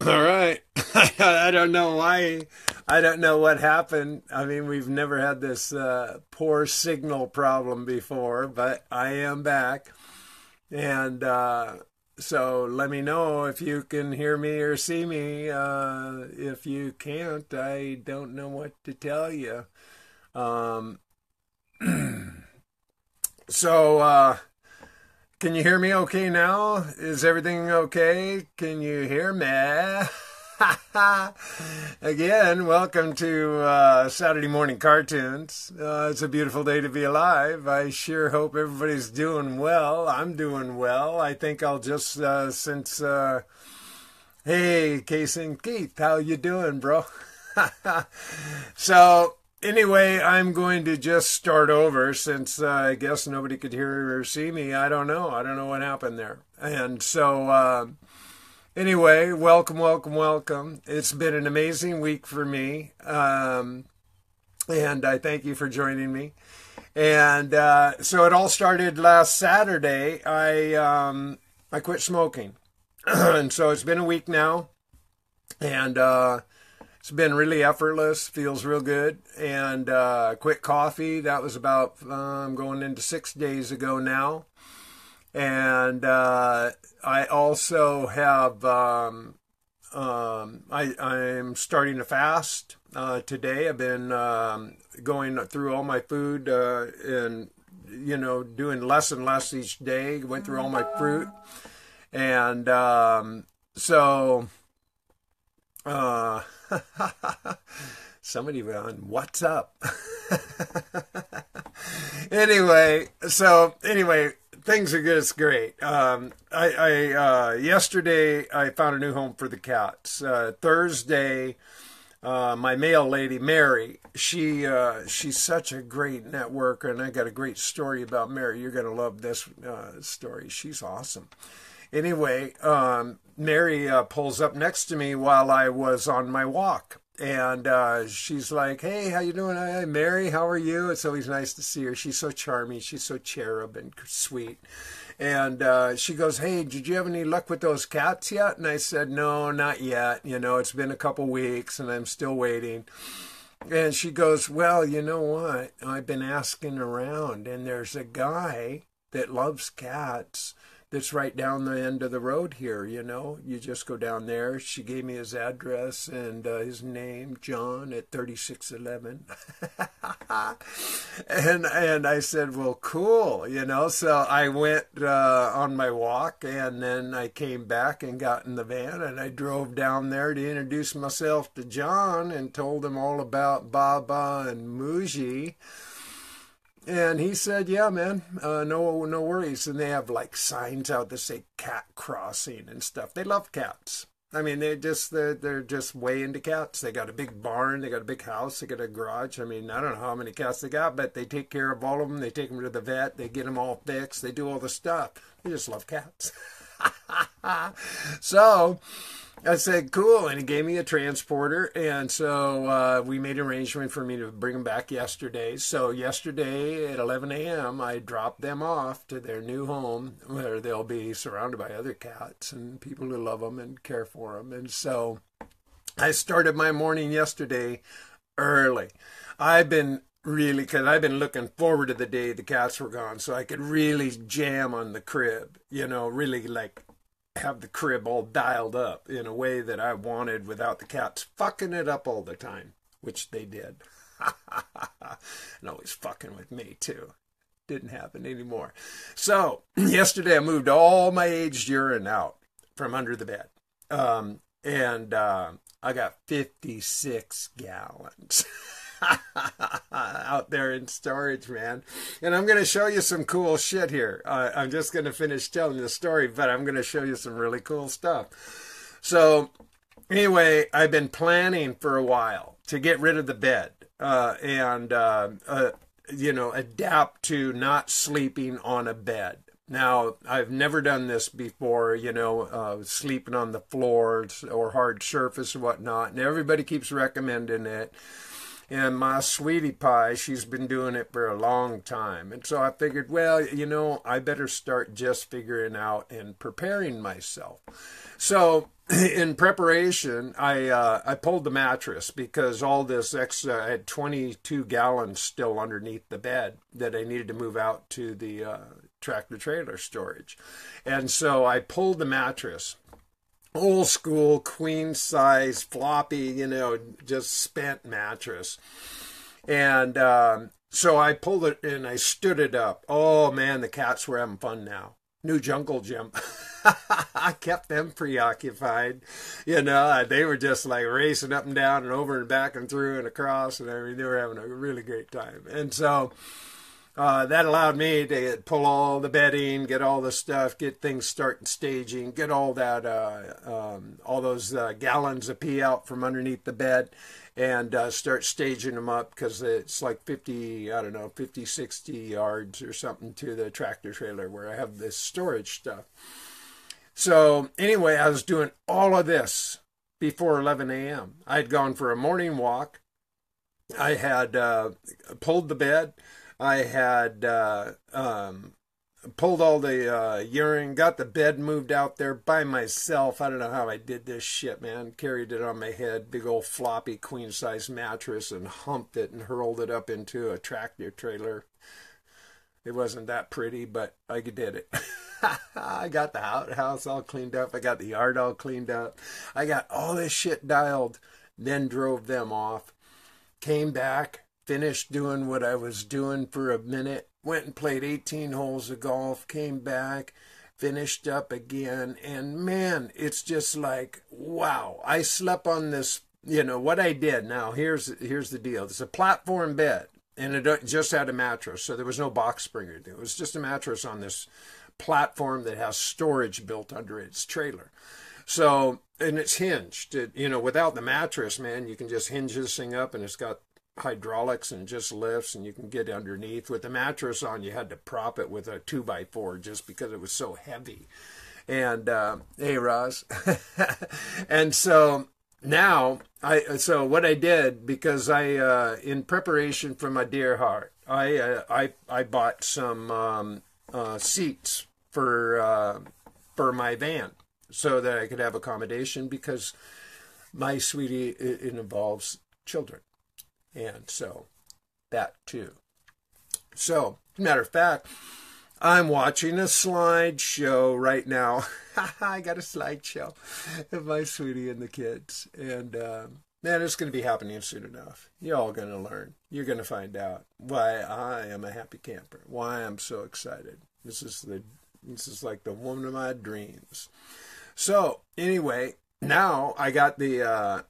All right. I don't know why. I don't know what happened. I mean, we've never had this poor signal problem before, but I am back. And so let me know if you can hear me or see me. If you can't, I don't know what to tell you. Um, so, can you hear me okay now? Is everything okay? Can you hear me? Again, welcome to Saturday Morning Cartoons. It's a beautiful day to be alive. I sure hope everybody's doing well. I'm doing well. I think I'll just, hey, Cayce and Keith, how you doing, bro? So, anyway, I'm going to just start over since I guess nobody could hear or see me. I don't know. I don't know what happened there. And so, anyway, welcome, welcome, welcome. It's been an amazing week for me. And I thank you for joining me. And so it all started last Saturday. I quit smoking. And so it's been a week now. And it's been really effortless, feels real good. And quit coffee, that was about going into 6 days ago now. And I also have, I'm starting to fast today. I've been going through all my food and, doing less and less each day. Went through all my fruit. And so... somebody on what's up? Anyway, things are just great. Yesterday I found a new home for the cats. Thursday, my mail lady Mary, she's such a great networker, and I got a great story about Mary. You're gonna love this story. She's awesome. Anyway, Mary pulls up next to me while I was on my walk. And she's like, hey, how you doing? Hi, Mary, how are you? It's always nice to see her. She's so charming. She's so cherub and sweet. And she goes, hey, did you have any luck with those cats yet? And I said, no, not yet. It's been a couple weeks and I'm still waiting. And she goes, well, you know what? I've been asking around, and there's a guy that loves cats that's right down the end of the road here. You just go down there. She gave me his address and his name, John, at 3611. and I said, well, cool. So I went on my walk, and then I came back and got in the van, and I drove down there to introduce myself to John and told him all about Baba and Muji. And he said, yeah, man, no worries. And they have like signs out that say cat crossing and stuff. They love cats. I mean, they're just way into cats. They got a big barn. They got a big house. They got a garage. I mean, I don't know how many cats they got, but they take care of all of them. They take them to the vet. They get them all fixed. They do all the stuff. They just love cats. So I said, cool. And he gave me a transporter. And so we made an arrangement for me to bring them back yesterday. So yesterday at 11 a.m., I dropped them off to their new home where they'll be surrounded by other cats and people who love them and care for them. And so I started my morning yesterday early. Because I've been looking forward to the day the cats were gone so I could really jam on the crib, really like have the crib all dialed up in a way that I wanted without the cats fucking it up all the time, which they did. And always fucking with me too. Didn't happen anymore. So yesterday I moved all my aged urine out from under the bed. And I got 56 gallons. Out there in storage, man. And I'm going to show you some cool shit here. I'm just going to finish telling the story, but I'm going to show you some really cool stuff. So anyway, I've been planning for a while to get rid of the bed and adapt to not sleeping on a bed. Now, I've never done this before, sleeping on the floors or hard surface or whatnot, and everybody keeps recommending it. And my sweetie pie, she's been doing it for a long time. And so I figured, well, I better start just figuring out and preparing myself. So in preparation, I pulled the mattress because all this extra, I had 22 gallons still underneath the bed that I needed to move out to the tractor trailer storage. And so I pulled the mattress, old school, queen size, floppy, just spent mattress. And so I pulled it and I stood it up. Oh man, the cats were having fun now. New jungle gym. I kept them preoccupied. They were just like racing up and down and over and back and through and across. And I mean, they were having a really great time. And so that allowed me to pull all the bedding, get all the stuff, get things starting staging, get all that, all those gallons of pee out from underneath the bed, and start staging them up because it's like 50, 60 yards or something to the tractor trailer where I have this storage stuff. So anyway, I was doing all of this before 11 a.m. I had gone for a morning walk. I had pulled the bed. I had pulled all the urine, got the bed moved out there by myself. I don't know how I did this shit, man. Carried it on my head, big old floppy queen-size mattress, and humped it and hurled it up into a tractor trailer. It wasn't that pretty, but I did it. I got the house all cleaned up. I got the yard all cleaned up. I got all this shit dialed, then drove them off. Came back, finished doing what I was doing for a minute, went and played 18 holes of golf, came back, finished up again, and man, it's just like, wow. I slept on this, what I did. Now, here's the deal. It's a platform bed, and it just had a mattress, so there was no box spring. It was just a mattress on this platform that has storage built under its trailer. So, and it's hinged. Without the mattress, man, you can just hinge this thing up, and it's got hydraulics and just lifts, and you can get underneath. With the mattress on, you had to prop it with a 2x4 just because it was so heavy. And hey, Roz. And so now, so what I did, because I in preparation for my deer heart, I bought some seats for my van so that I could have accommodation, because my sweetie, it involves children. And so that too. So, as a matter of fact, I'm watching a slideshow right now. I got a slideshow of my sweetie and the kids. And man, it's going to be happening soon enough. You're all going to learn. You're going to find out why I am a happy camper, why I'm so excited. This is like the woman of my dreams. So anyway, now I got the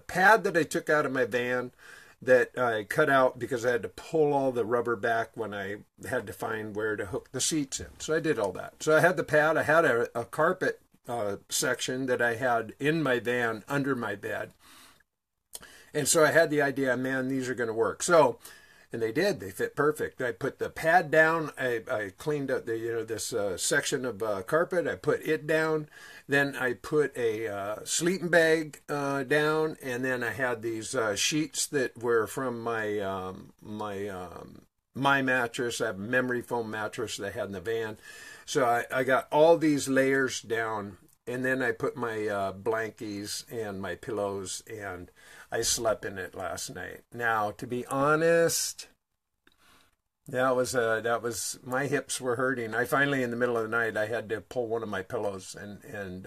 pad that I took out of my van that I cut out because I had to pull all the rubber back when I had to find where to hook the seats in. So I did all that. So I had the pad. I had a carpet section that I had in my van under my bed. And so I had the idea, man, these are going to work. So, and they did. They fit perfect. I put the pad down. I cleaned up the this section of carpet. I put it down. Then I put a sleeping bag down, and then I had these sheets that were from my my mattress. I have a memory foam mattress that I had in the van. So I got all these layers down, and then I put my blankies and my pillows, and I slept in it last night. Now, to be honest, that was my hips were hurting. I finally, in the middle of the night, I had to pull one of my pillows and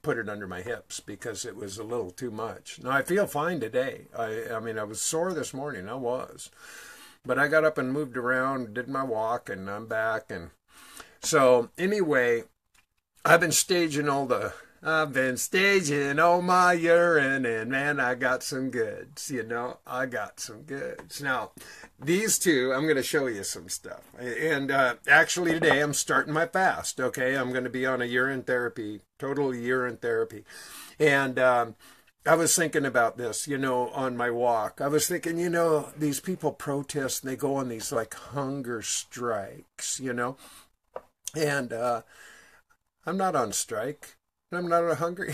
put it under my hips because it was a little too much. Now, I feel fine today. I mean, I was sore this morning. I was. But I got up and moved around, did my walk, and I'm back. And so, anyway, I've been staging all my urine, and man, I got some goods, I got some goods. Now, these two, I'm going to show you some stuff. And actually today I'm starting my fast, okay? I'm going to be on a urine therapy, total urine therapy. And I was thinking about this, on my walk. I was thinking, these people protest and they go on these like hunger strikes, And I'm not on strike. I'm not hungry.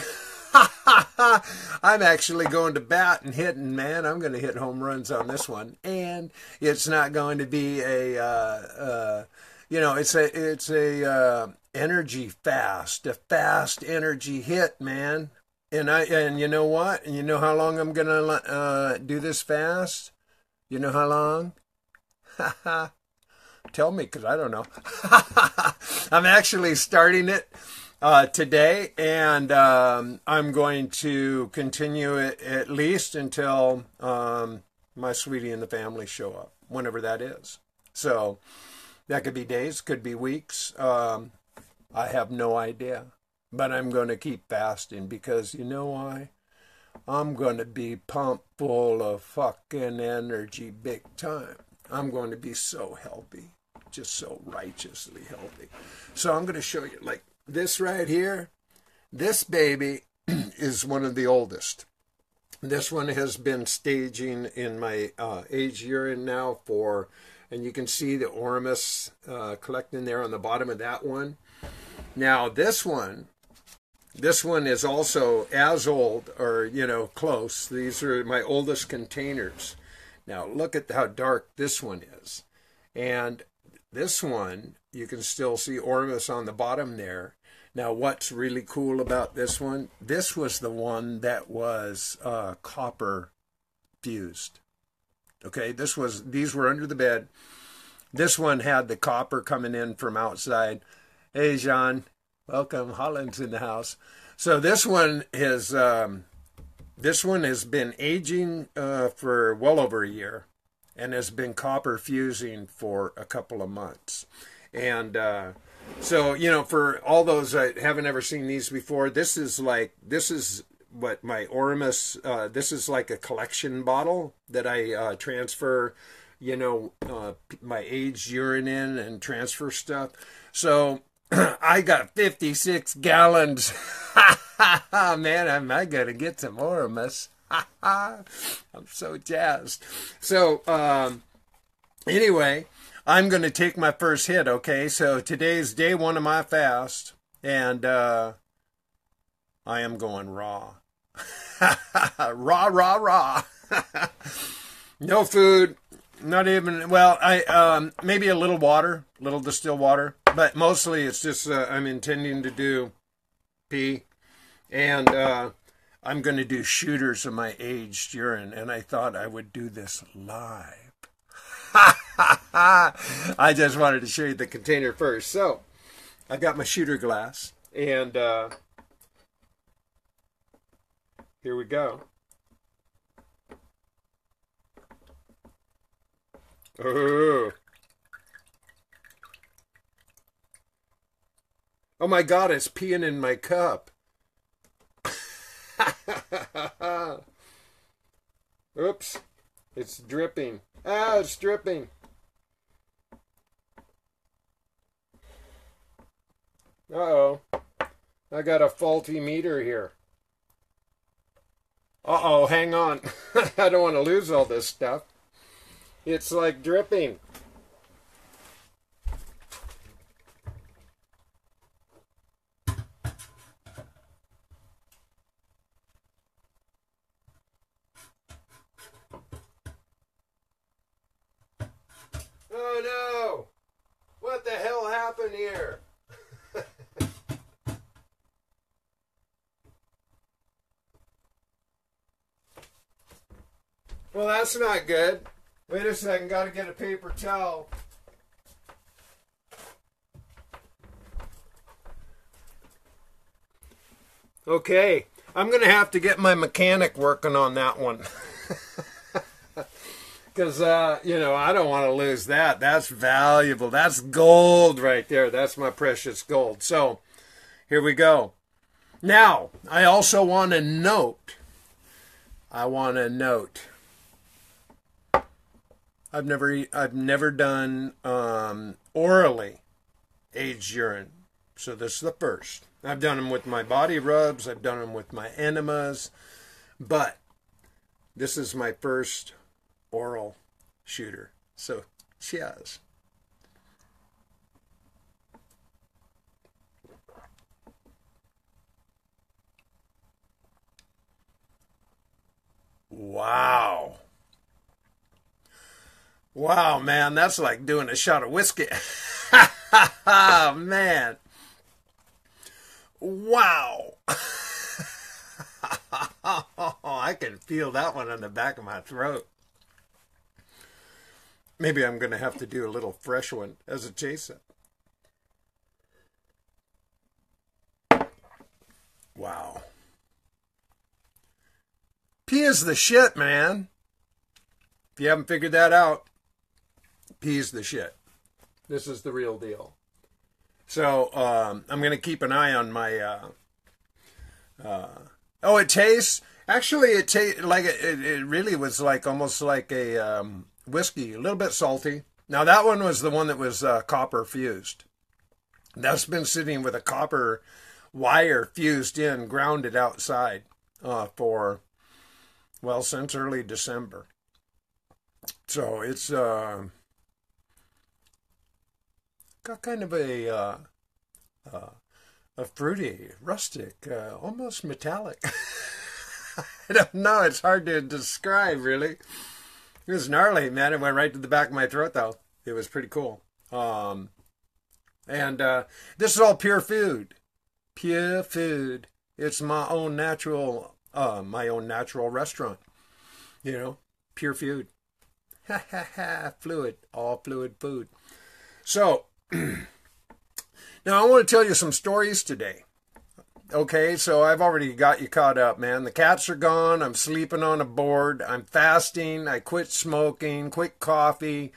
I'm actually going to bat and hitting, man. I'm going to hit home runs on this one. And it's not going to be a you know, it's a energy fast, a fast energy hit, man. And you know what? And you know how long I'm gonna do this fast? You know how long? Tell me, because I don't know. I'm actually starting it today, and I'm going to continue it at least until my sweetie and the family show up, whenever that is. So that could be days, could be weeks. I have no idea. But I'm going to keep fasting because you know why? I'm going to be pumped full of fucking energy big time. I'm going to be so healthy, just so righteously healthy. So I'm going to show you, like this right here. This baby is one of the oldest. This one has been staging in my aged urine now for, and you can see the Ormus collecting there on the bottom of that one. Now this one is also as old, or, you know, close. These are my oldest containers. Now, look at how dark this one is. And this one, you can still see Ormus on the bottom there. Now, what's really cool about this one? This was the one that was copper fused. Okay, these were under the bed. This one had the copper coming in from outside. Hey, John. Welcome, Holland's in the house. So this one has been aging for well over a year, and has been copper fusing for a couple of months. And so, you know, for all those that haven't ever seen these before, this is what my Ormus. This is like a collection bottle that I transfer, you know, my aged urine in and transfer stuff. So I got 56 gallons. Man, am I going to get some Ormus. I'm so jazzed. So, anyway, I'm going to take my first hit, okay? So today's day one of my fast, and I am going raw. Raw. No food. Not even, well, I maybe a little water, little distilled water, but mostly it's just I'm intending to do pee, and I'm going to do shooters of my aged urine, and I thought I would do this live. I just wanted to show you the container first. So I've got my shooter glass, and here we go. Oh. Oh my God, it's peeing in my cup. Oops, it's dripping. Ah, it's dripping. Uh-oh, I got a faulty meter here. Uh-oh, hang on. I don't want to lose all this stuff. It's like dripping. Oh no! What the hell happened here? Well, that's not good. Wait a second, gotta get a paper towel. Okay, I'm gonna have to get my mechanic working on that one. Because, you know, I don't want to lose that. That's valuable. That's gold right there. That's my precious gold. So, here we go. Now, I also want to note. I've never done orally aged urine. So this is the first. I've done them with my body rubs. I've done them with my enemas. But this is my first oral shooter. So, cheers. Wow. Wow, man, that's like doing a shot of whiskey. Oh, man. Wow. I can feel that one on the back of my throat. Maybe I'm going to have to do a little fresh one as a chaser. Wow. Pee is the shit, man. If you haven't figured that out, pee is the shit. This is the real deal. So I'm going to keep an eye on my... oh, it tastes... Actually, it tastes like it really was like almost like a whiskey, a little bit salty. Now, that one was the one that was copper fused. That's been sitting with a copper wire fused in, grounded outside for, well, since early December. So it's got kind of a fruity, rustic, almost metallic. I don't know. It's hard to describe, really. It was gnarly, man. It went right to the back of my throat, though. It was pretty cool. And this is all pure food. Pure food. It's my own natural restaurant. You know, pure food. Ha ha ha. Fluid. All fluid food. So, now I want to tell you some stories today. Okay, so I've already got you caught up, man. The cats are gone. I'm sleeping on a board. I'm fasting. I quit smoking, quit coffee.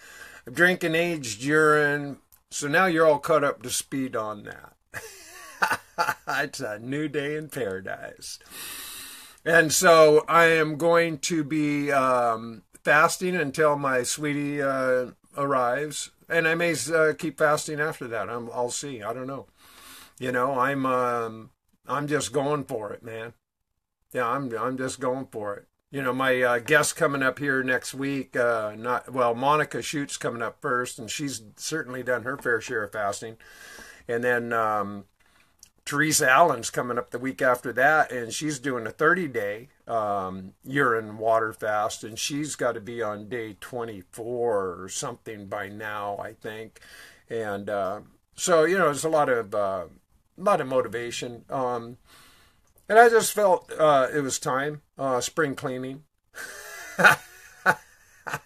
I'm drinking aged urine. So now you're all caught up to speed on that. It's a new day in paradise. And so I am going to be fasting until my sweetie arrives. And I may keep fasting after that. I'll see. I don't know. You know, I'm just going for it, man. Yeah, I'm just going for it. You know, my guest coming up here next week, Monica Schute's coming up first, and she's certainly done her fair share of fasting. And then Teresa Allen's coming up the week after that, and she's doing a 30-day urine water fast, and she's got to be on day 24 or something by now, I think. And so, you know, there's a lot of motivation. And I just felt it was time. Spring cleaning.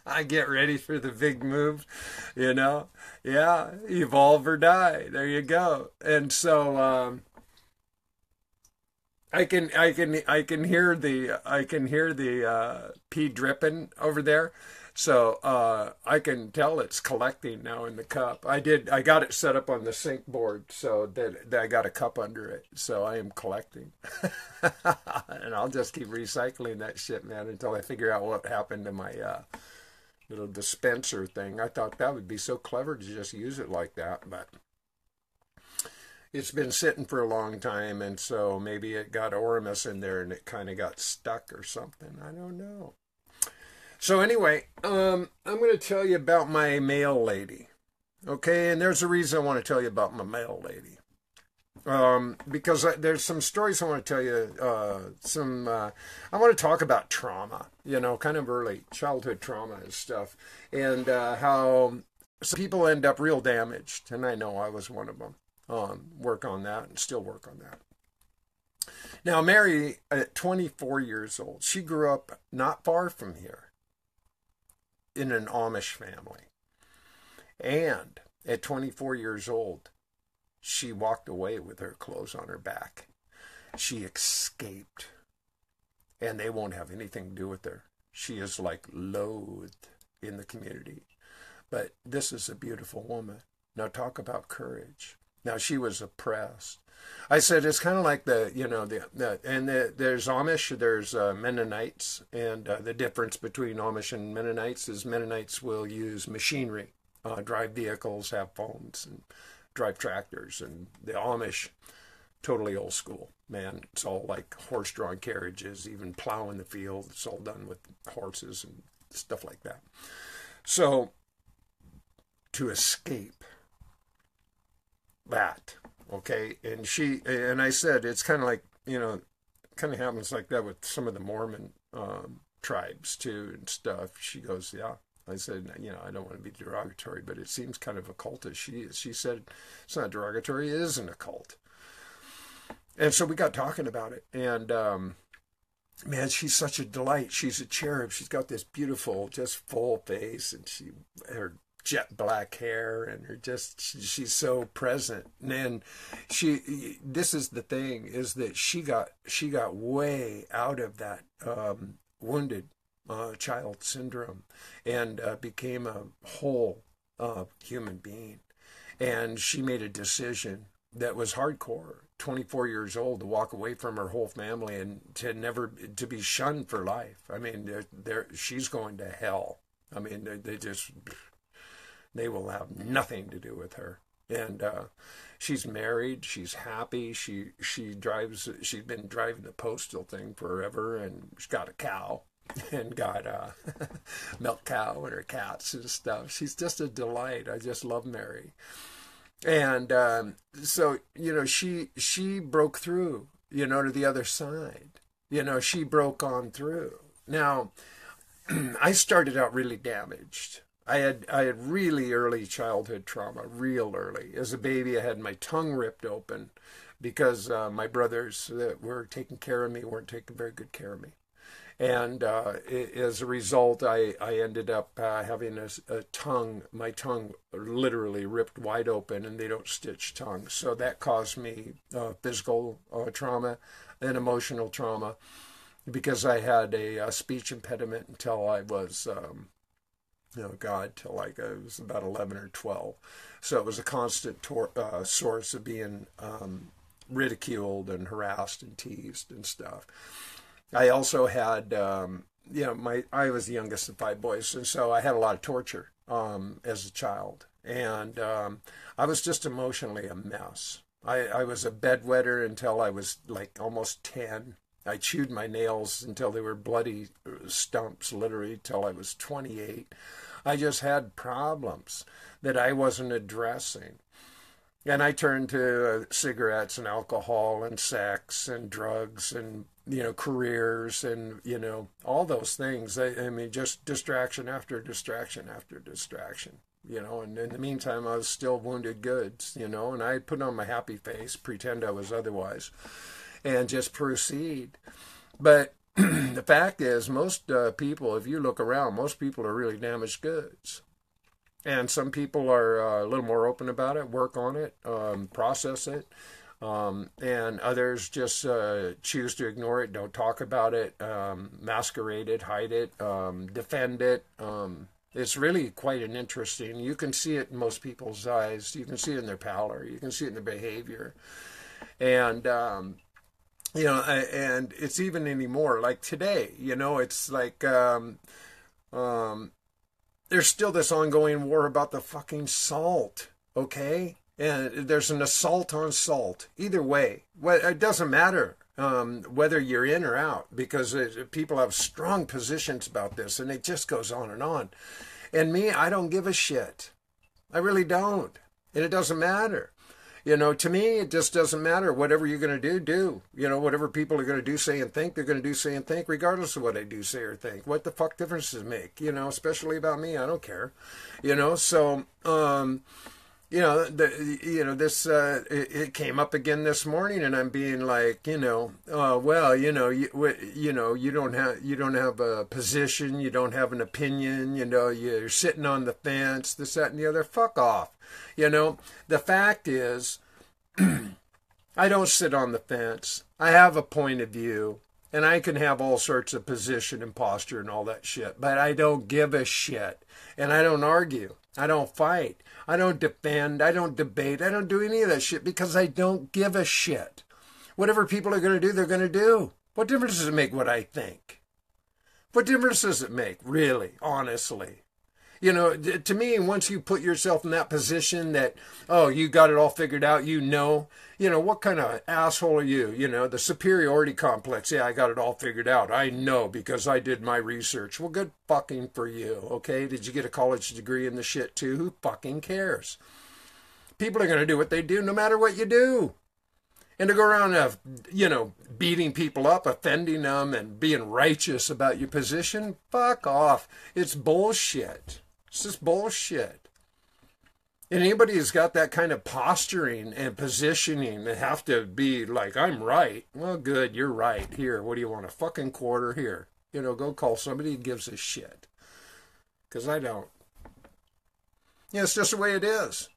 I get ready for the big move, you know. Yeah, evolve or die. There you go. And so I can hear the pee dripping over there. So I can tell it's collecting now in the cup. I got it set up on the sink board so that I got a cup under it. So I am collecting. And I'll just keep recycling that shit, man, until I figure out what happened to my little dispenser thing. I thought that would be so clever to just use it like that, but it's been sitting for a long time, and so maybe it got Oramus in there and it kind of got stuck or something. I don't know. So anyway, I'm going to tell you about my mail lady. Okay, and there's a reason I want to tell you about my mail lady. Because there's some stories I want to tell you. I want to talk about trauma, you know, kind of early childhood trauma and stuff. And how some people end up real damaged. And I know I was one of them. Work on that and still work on that. Now, Mary, at 24 years old, she grew up not far from here, in an Amish family. And at 24 years old, she walked away with her clothes on her back. She escaped. And they won't have anything to do with her. She is like loathed in the community. But this is a beautiful woman. Now talk about courage. Now she was oppressed. I said it's kind of like there's Amish, there's Mennonites, and the difference between Amish and Mennonites is Mennonites will use machinery, drive vehicles, have phones, and drive tractors, and the Amish, totally old school, man. It's all like horse-drawn carriages, even plowing the field. It's all done with horses and stuff like that. So to escape that. Okay, and I said it's kind of like, you know, kind of happens like that with some of the Mormon tribes too and stuff. She goes, yeah, I said, I don't want to be derogatory, but it seems kind of occultish. She said, it's not derogatory, it is an occult. And so we got talking about it. And, man, she's such a delight. She's a cherub. She's got this beautiful, just full face, and her jet black hair, and she's so present. And this is the thing, is that she got way out of that wounded child syndrome, and became a whole human being. And she made a decision that was hardcore. 24 years old, to walk away from her whole family and to be shunned for life. I mean, she's going to hell. I mean, they will have nothing to do with her. And she's married. She's happy. She's been driving the postal thing forever, and she's got a cow and got a milk cow and her cats and stuff. She's just a delight. I just love Mary. And so, she broke through, to the other side. She broke on through. Now, I started out really damaged. I had really early childhood trauma, real early. As a baby, I had my tongue ripped open because my brothers that were taking care of me weren't taking very good care of me. And as a result, I ended up having my tongue literally ripped wide open, and they don't stitch tongues. So that caused me physical trauma and emotional trauma, because I had a speech impediment until I was, till I was about 11 or 12. So it was a constant source of being ridiculed and harassed and teased and stuff. I also had, I was the youngest of 5 boys, and so I had a lot of torture as a child. And I was just emotionally a mess. I was a bedwetter until I was like almost 10. I chewed my nails until they were bloody stumps, literally, till I was 28. I just had problems that I wasn't addressing. And I turned to cigarettes and alcohol and sex and drugs and, careers and, all those things. I mean, just distraction after distraction after distraction, and in the meantime, I was still wounded goods, and I'd put on my happy face, pretend I was otherwise, and just proceed. But the fact is, most people, if you look around, most people are really damaged goods. And some people are a little more open about it, work on it, process it. And others just choose to ignore it, don't talk about it, masquerade it, hide it, defend it. It's really quite an interesting. You can see it in most people's eyes. You can see it in their pallor. You can see it in their behavior. And, and it's even anymore. Like today, it's like there's still this ongoing war about the fucking salt, okay? And there's an assault on salt. Either way, it doesn't matter whether you're in or out, because people have strong positions about this, and it just goes on and on. And me, I don't give a shit. I really don't. And it doesn't matter. To me, it just doesn't matter. Whatever you're going to do. Whatever people are going to do, say, and think, they're going to do, say, and think, regardless of what I do, say, or think. What the fuck difference does it make? Especially about me, I don't care. So, this, it came up again this morning, and I'm being like, you don't have a position, you don't have an opinion, you're sitting on the fence, this, that, and the other. Fuck off. The fact is, I don't sit on the fence. I have a point of view, and I can have all sorts of position and posture and all that shit, but I don't give a shit, and I don't argue. I don't fight. I don't defend. I don't debate. I don't do any of that shit because I don't give a shit. Whatever people are going to do, they're going to do. What difference does it make what I think? What difference does it make, really, honestly? To me, once you put yourself in that position that, oh, you got it all figured out, what kind of asshole are you? The superiority complex. Yeah, I got it all figured out. I know because I did my research. Well, good fucking for you, okay? Did you get a college degree in the shit too? Who fucking cares? People are going to do what they do no matter what you do. And to go around, beating people up, offending them, and being righteous about your position, fuck off. It's bullshit. It's just bullshit. And anybody who's got that kind of posturing and positioning, they have to be like, I'm right. Well, good, you're right. Here, what do you want, a fucking quarter? Here. You know, go call somebody who gives a shit. Because I don't. Yeah, it's just the way it is.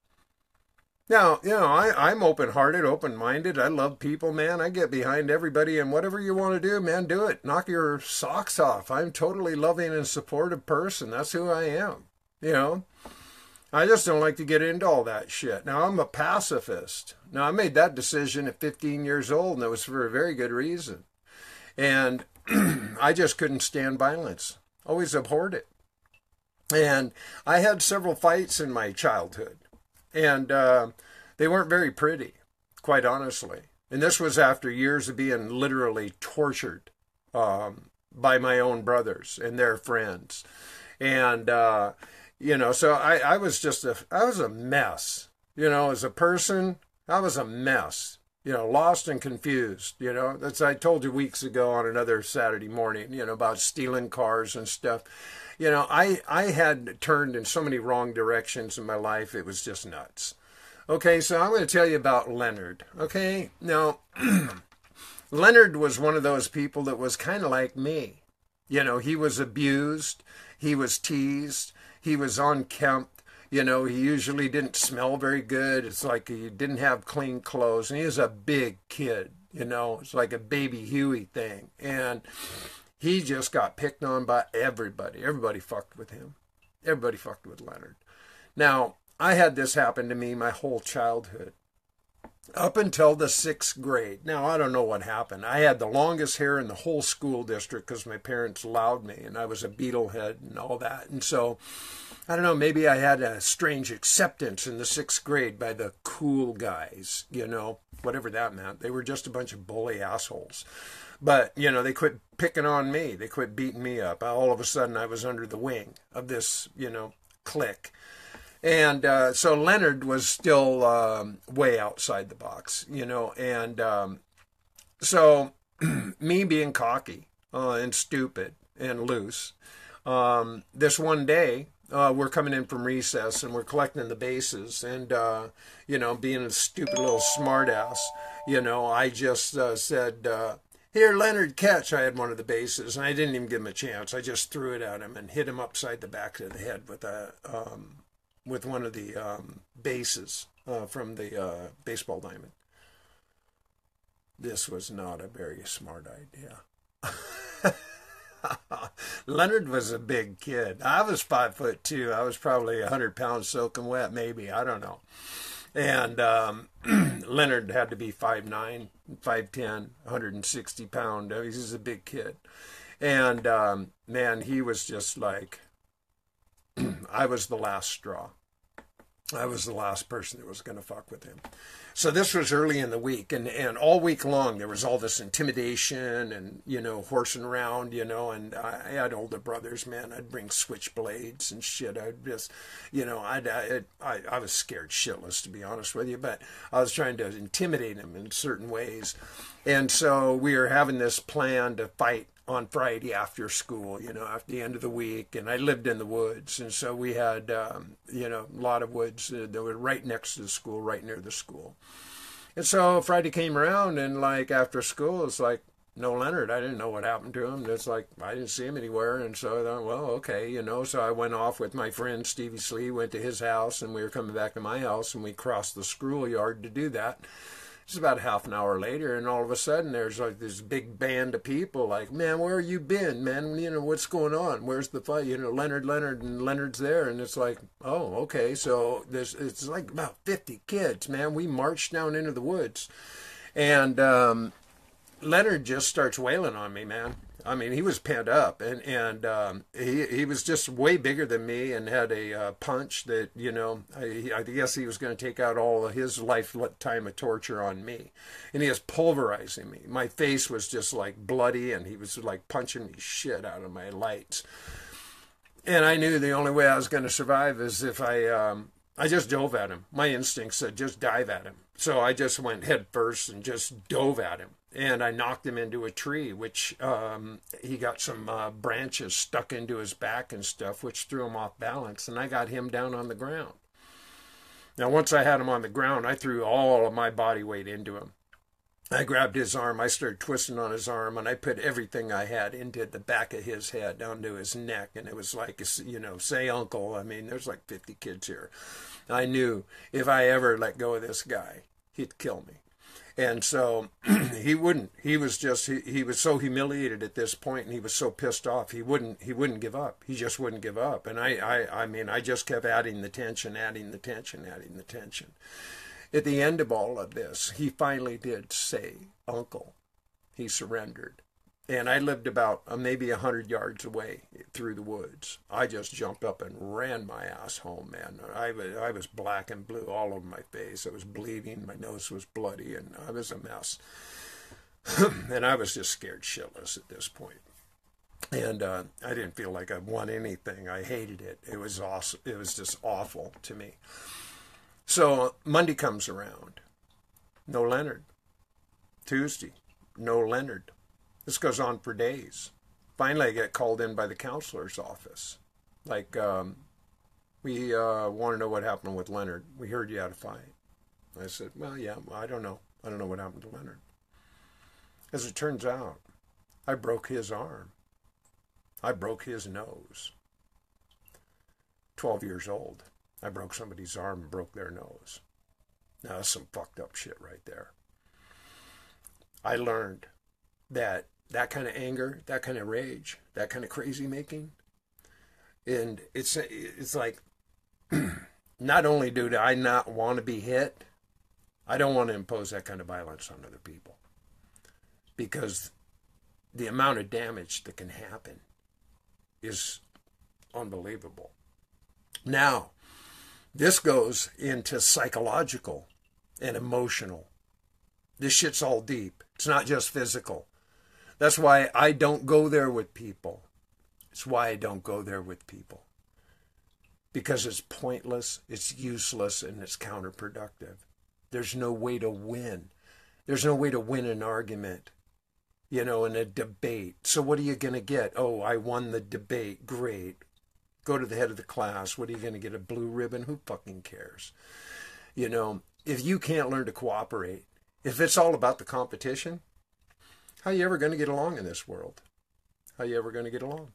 Now, you know, I'm open-hearted, open-minded. I love people, man. I get behind everybody, and whatever you want to do, man, do it. Knock your socks off. I'm a totally loving and supportive person. That's who I am, you know. I just don't like to get into all that shit. Now, I'm a pacifist. Now, I made that decision at 15 years old, and it was for a very good reason. And I just couldn't stand violence. Always abhorred it. And I had several fights in my childhood. And they weren't very pretty, quite honestly. And this was after years of being literally tortured by my own brothers and their friends. And, you know, so I was a mess. You know, as a person, I was a mess. You know, lost and confused. You know, that's, I told you weeks ago on another Saturday morning, you know, about stealing cars and stuff. You know, I had turned in so many wrong directions in my life, it was just nuts. Okay, so I'm going to tell you about Leonard. Okay, now, Leonard was one of those people that was kind of like me. You know, he was abused, he was teased, he was unkempt. You know, he usually didn't smell very good. It's like he didn't have clean clothes, and he was a big kid. You know, it's like a baby Huey thing. And he just got picked on by everybody. Everybody fucked with him. Everybody fucked with Leonard. Now, I had this happen to me my whole childhood, up until the 6th grade. Now, I don't know what happened. I had the longest hair in the whole school district because my parents allowed me, and I was a Beetlehead and all that. And so, I don't know, maybe I had a strange acceptance in the 6th grade by the cool guys, you know, whatever that meant. They were just a bunch of bully assholes. But, you know, they quit picking on me. They quit beating me up. All of a sudden, I was under the wing of this, you know, clique. And so Leonard was still way outside the box, you know. And so me being cocky and stupid and loose, this one day, we're coming in from recess and we're collecting the bases. And, you know, being a stupid little smartass, you know, I just said... Here, Leonard, catch. I had one of the bases, and I didn't even give him a chance. I just threw it at him and hit him upside the back of the head with one of the bases from the baseball diamond. This was not a very smart idea. Leonard was a big kid. I was 5'2". I was probably 100 pounds soaking wet, maybe. I don't know. And Leonard had to be 5'9", 5'10", 160 pound. He was a big kid. And, man, he was just like, I was the last straw. I was the last person that was going to fuck with him. So this was early in the week, and all week long there was all this intimidation and, you know, horsing around, you know, and I had older brothers, man. I'd bring switchblades and shit. I'd just, you know, I was scared shitless, to be honest with you, but I was trying to intimidate him in certain ways. And so we were having this plan to fight on Friday after school, you know, after the end of the week. And I lived in the woods. And so we had, you know, a lot of woods that were right next to the school, right near the school. And so Friday came around, and like after school, it's like, no Leonard. I didn't know what happened to him. It's like, I didn't see him anywhere. And so I thought, well, okay, you know. So I went off with my friend Stevie Slee, went to his house, and we were coming back to my house, and we crossed the schoolyard to do that. It's about half an hour later, and all of a sudden there's like this big band of people like, man, where you been, man? You know, what's going on? Where's the fight? You know, Leonard, and Leonard's there. And it's like, oh, okay. So it's like about 50 kids, man. We marched down into the woods. And Leonard just starts wailing on me, man. I mean, he was pent up, and he was just way bigger than me and had a punch that, you know, I guess he was going to take out all of his lifetime of torture on me. And he was pulverizing me. My face was just like bloody, and he was like punching me shit out of my lights. And I knew the only way I was going to survive is if I just dove at him. My instinct said just dive at him. So I just went head first and just dove at him. and I knocked him into a tree, which he got some branches stuck into his back and stuff, which threw him off balance, and I got him down on the ground. Now, once I had him on the ground, I threw all of my body weight into him. I grabbed his arm, I started twisting on his arm, and I put everything I had into the back of his head, down to his neck, and it was like, you know, say uncle. I mean, there's like 50 kids here. I knew if I ever let go of this guy, he'd kill me. And so he wouldn't. He was so humiliated at this point, and he was so pissed off. He wouldn't give up. He just wouldn't give up. And I mean, I just kept adding the tension, adding the tension, adding the tension. At the end of all of this, he finally did say, "Uncle." He surrendered. And I lived about maybe 100 yards away through the woods. I just jumped up and ran my ass home, man. I was black and blue all over my face. I was bleeding. My nose was bloody, and I was a mess. And I was just scared shitless at this point. And I didn't feel like I won anything. I hated it. It was awesome. It was just awful to me. So Monday comes around. No Leonard. Tuesday. No Leonard. This goes on for days. Finally, I get called in by the counselor's office. Like, we want to know what happened with Leonard. We heard you had a fight. I said, well, yeah, I don't know. I don't know what happened to Leonard. As it turns out, I broke his arm. I broke his nose. 12 years old. I broke somebody's arm and broke their nose. Now, that's some fucked up shit right there. I learned that kind of anger, that kind of rage, that kind of crazy making, and it's like, not only do I not want to be hit, I don't want to impose that kind of violence on other people, because the amount of damage that can happen is unbelievable. Now, this goes into psychological and emotional. This shit's all deep. It's not just physical. That's why I don't go there with people. It's why I don't go there with people. Because it's pointless, it's useless, and it's counterproductive. There's no way to win. There's no way to win an argument, you know, in a debate. So what are you going to get? Oh, I won the debate. Great. Go to the head of the class. What are you going to get? A blue ribbon? Who fucking cares? You know, if you can't learn to cooperate, if it's all about the competition, how are you ever going to get along in this world? How are you ever going to get along?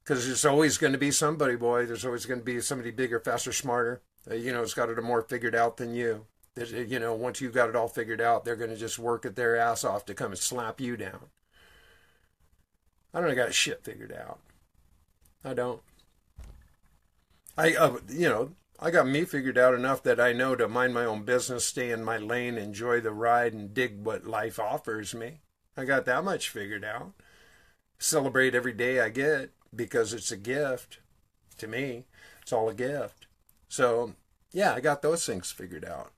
Because there's always going to be somebody, boy. There's always going to be somebody bigger, faster, smarter. You know, it's got it more figured out than you. You know, once you've got it all figured out, they're going to just work at their ass off to come and slap you down. I don't got shit figured out. I don't. You know, I got me figured out enough that I know to mind my own business, stay in my lane, enjoy the ride, and dig what life offers me. I got that much figured out. Celebrate every day I get because it's a gift. To me, it's all a gift. So, yeah, I got those things figured out.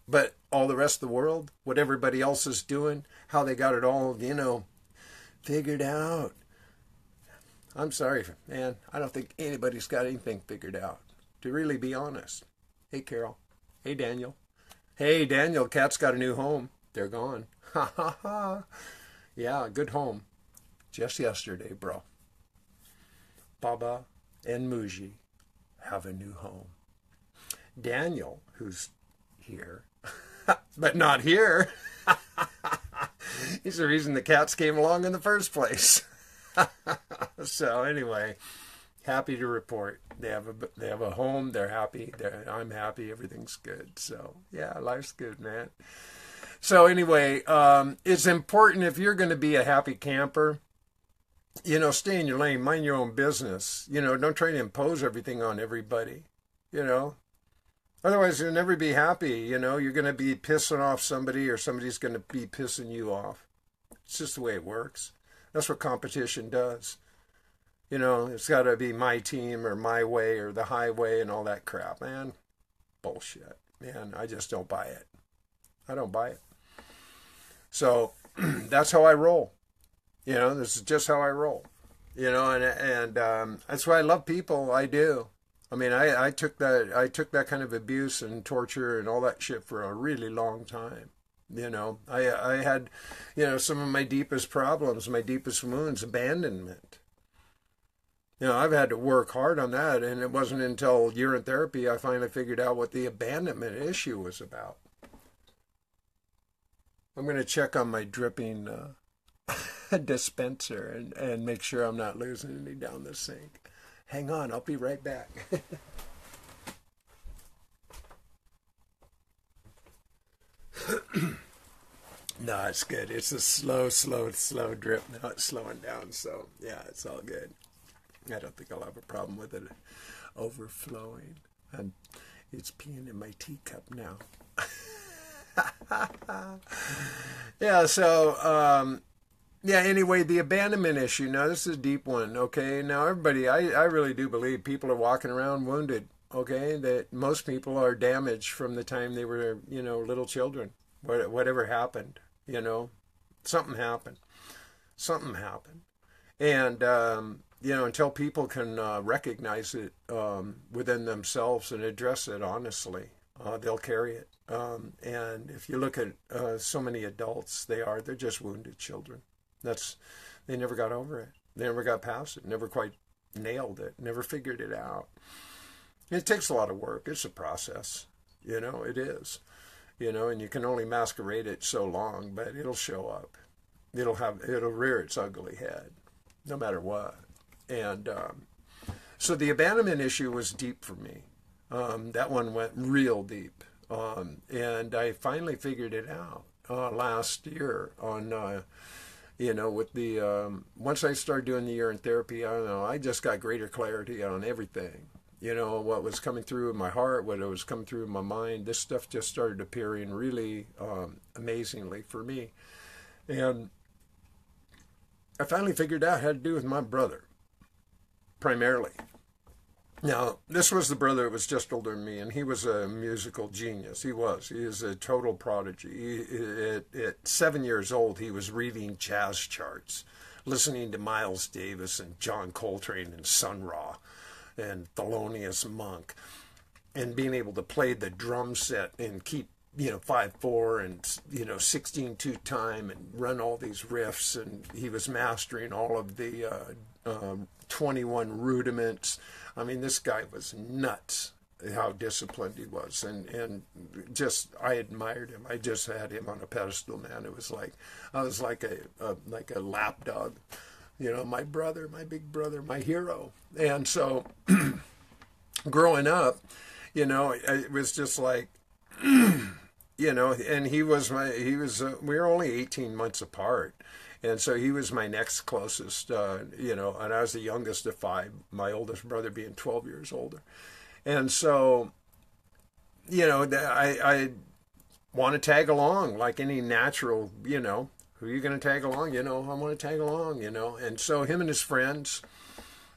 But all the rest of the world, what everybody else is doing, how they got it all, you know, figured out. I'm sorry, man. I don't think anybody's got anything figured out, to really be honest. Hey, Carol. Hey, Daniel. Hey, Daniel, cat's got a new home. They're gone. Ha, ha, ha. Yeah, good home. Just yesterday, bro. Baba and Muji have a new home. Daniel, who's here, but not here. He's the reason the cats came along in the first place. So anyway, happy to report they have a home. They're happy. I'm happy. Everything's good. So yeah, life's good, man. So anyway, it's important if you're going to be a happy camper, you know, stay in your lane, mind your own business. You know, don't try to impose everything on everybody. You know, otherwise you'll never be happy. You know, you're going to be pissing off somebody, or somebody's going to be pissing you off. It's just the way it works. That's what competition does. You know, it's got to be my team or my way or the highway and all that crap, man. Bullshit, man. I just don't buy it. I don't buy it. So that's how I roll. You know, this is just how I roll. You know, and that's why I love people. I do. I mean, I took that kind of abuse and torture and all that shit for a really long time. I had, some of my deepest problems, my deepest wounds, abandonment. I've had to work hard on that, and it wasn't until urine therapy I finally figured out what the abandonment issue was about. I'm going to check on my dripping dispenser and make sure I'm not losing any down the sink. Hang on, I'll be right back. No, it's good. It's a slow drip. Now it's slowing down, so yeah, it's all good. I don't think I'll have a problem with it overflowing. And it's peeing in my teacup now. Yeah, so, anyway, the abandonment issue. Now, this is a deep one, okay? Now, everybody, I really do believe people are walking around wounded, okay? That most people are damaged from the time they were, little children. Whatever happened, something happened. Something happened. And, until people can recognize it within themselves and address it honestly, they'll carry it. And if you look at so many adults, they're just wounded children. They never got over it. They never got past it, never quite nailed it, never figured it out. It takes a lot of work. It's a process, it is. And you can only masquerade it so long, but it'll show up. It'll rear its ugly head, no matter what. And so the abandonment issue was deep for me. That one went real deep. And I finally figured it out last year on, with the, once I started doing the urine therapy, I don't know, I just got greater clarity on everything. What was coming through in my heart, what was coming through in my mind, this stuff just started appearing really amazingly for me. And I finally figured out how to do it with my brother, primarily. Now, this was the brother that was just older than me, and he was a musical genius. He is a total prodigy. At 7 years old, he was reading jazz charts, listening to Miles Davis and John Coltrane and Sun Ra and Thelonious Monk, and being able to play the drum set and keep 5/4 and 16/2 time and run all these riffs, and he was mastering all of the 21 rudiments. I mean, this guy was nuts how disciplined he was, and just I admired him. I just had him on a pedestal, man. It was like I was like a lapdog, my brother, my big brother, my hero. And so growing up, it was just like and we were only 18 months apart. And so he was my next closest, and I was the youngest of 5, my oldest brother being 12 years older. And so, I want to tag along like any natural, who are you going to tag along? I want to tag along, And so him and his friends,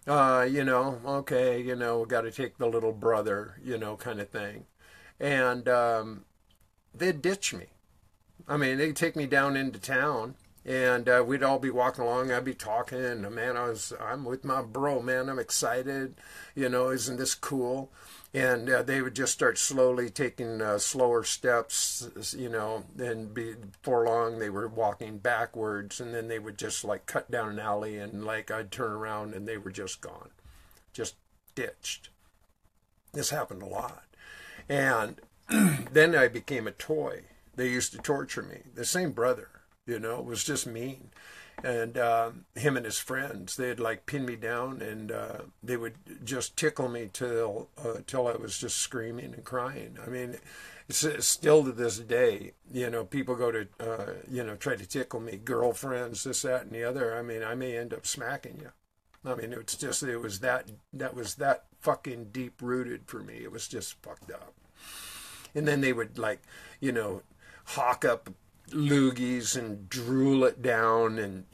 okay, we got to take the little brother, kind of thing. And they'd ditch me. I mean, they'd take me down into town. And we'd all be walking along. I'd be talking, and man, I'm with my bro, man. I'm excited, isn't this cool? And they would just start slowly taking slower steps, and before long they were walking backwards, and then they would just like cut down an alley, and like I'd turn around, and they were just gone, just ditched. This happened a lot, and then I became a toy. They used to torture me. The same brother. It was just mean. And him and his friends, they'd like pin me down, and they would just tickle me till I was just screaming and crying. I mean, it's still to this day, people go to, try to tickle me, girlfriends, this, that, and the other. I mean, I may end up smacking you. I mean, it was that fucking deep rooted for me. It was just fucked up. And then they would like, hawk up loogies and drool it down and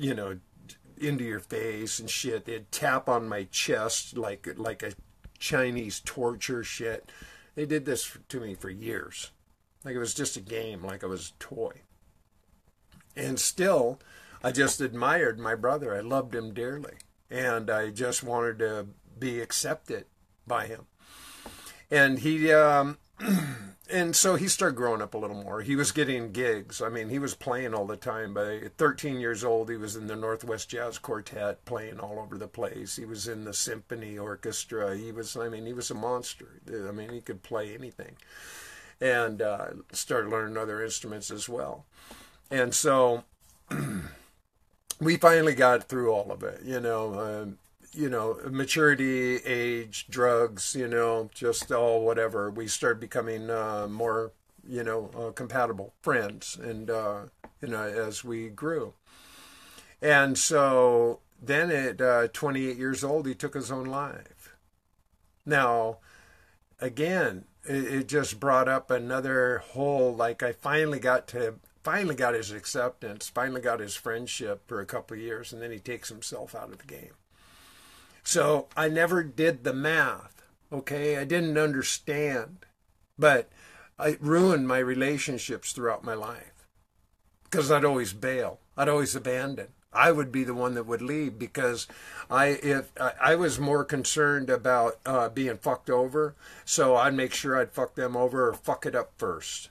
into your face and shit. They'd tap on my chest like a Chinese torture shit. They did this to me for years, like it was just a game, like I was a toy. And still I just admired my brother. I loved him dearly, and I just wanted to be accepted by him. And he and so he started growing up a little more. He was getting gigs. I mean, he was playing all the time. By 13 years old, he was in the Northwest Jazz Quartet, playing all over the place. He was in the symphony orchestra. He was a monster. I mean, he could play anything. And started learning other instruments as well. And so we finally got through all of it, maturity, age, drugs, just all whatever. We started becoming more, compatible friends, and, as we grew. And so then at 28 years old, he took his own life. Now, again, it just brought up another whole, like, I finally got his acceptance, finally got his friendship for a couple of years, and then he takes himself out of the game. So I never did the math, okay? I didn't understand, but I ruined my relationships throughout my life because I'd always bail. I'd always abandon. I would be the one that would leave because I was more concerned about being fucked over, so I'd make sure I'd fuck them over or fuck it up first.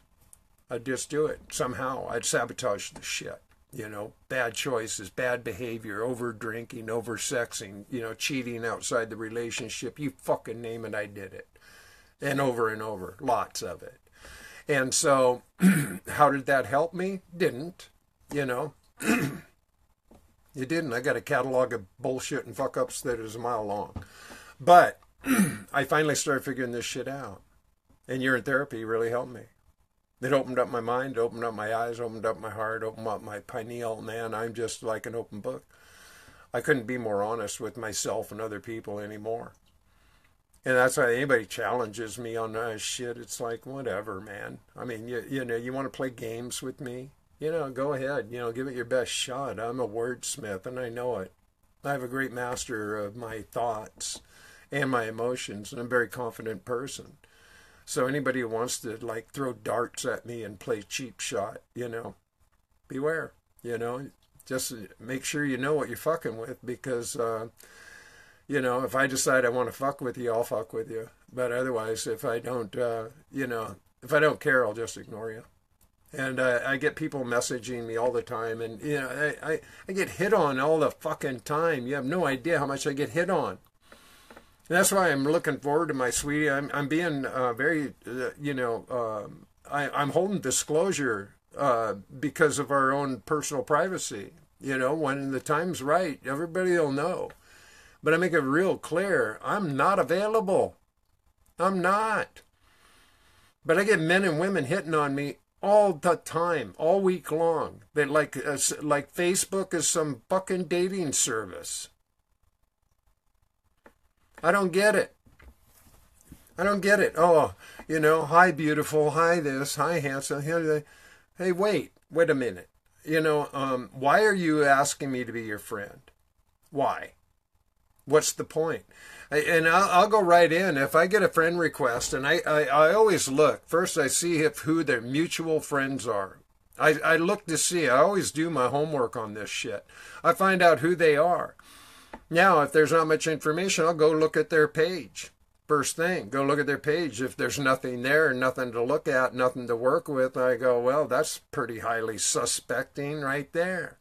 I'd just do it somehow. I'd sabotage the shit. Bad choices, bad behavior, over drinking, over sexing, cheating outside the relationship. You fucking name it, I did it. And over, lots of it. And so, how did that help me? Didn't, It didn't. I got a catalog of bullshit and fuck-ups that is a mile long. But I finally started figuring this shit out. And urine therapy really helped me. It opened up my mind, opened up my eyes, opened up my heart, opened up my pineal. Man, I'm just like an open book. I couldn't be more honest with myself and other people anymore. And that's why anybody challenges me on shit, it's like, whatever, man. I mean, you want to play games with me? Go ahead. Give it your best shot. I'm a wordsmith, and I know it. I have a great master of my thoughts and my emotions, and I'm a very confident person. So anybody who wants to, like, throw darts at me and play cheap shot, beware. Just make sure you know what you're fucking with, because, if I decide I want to fuck with you, I'll fuck with you. But otherwise, if I don't, if I don't care, I'll just ignore you. And I get people messaging me all the time, and I get hit on all the fucking time. You have no idea how much I get hit on. And that's why I'm looking forward to my sweetie. I'm being very, I'm holding disclosure because of our own personal privacy. When the time's right, everybody will know. But I make it real clear, I'm not available. I'm not. But I get men and women hitting on me all the time, all week long. They like Facebook is some fucking dating service. I don't get it. Oh, hi beautiful, hi this, hi handsome. Hey, wait a minute. Why are you asking me to be your friend? Why? What's the point? And I'll go right in. If I get a friend request, and I always look. First, I see who their mutual friends are. I look to see. I always do my homework on this shit. I find out who they are. Now, if there's not much information, I'll go look at their page. First thing, go look at their page. If there's nothing there, nothing to look at, nothing to work with, I go, well, that's pretty highly suspecting right there.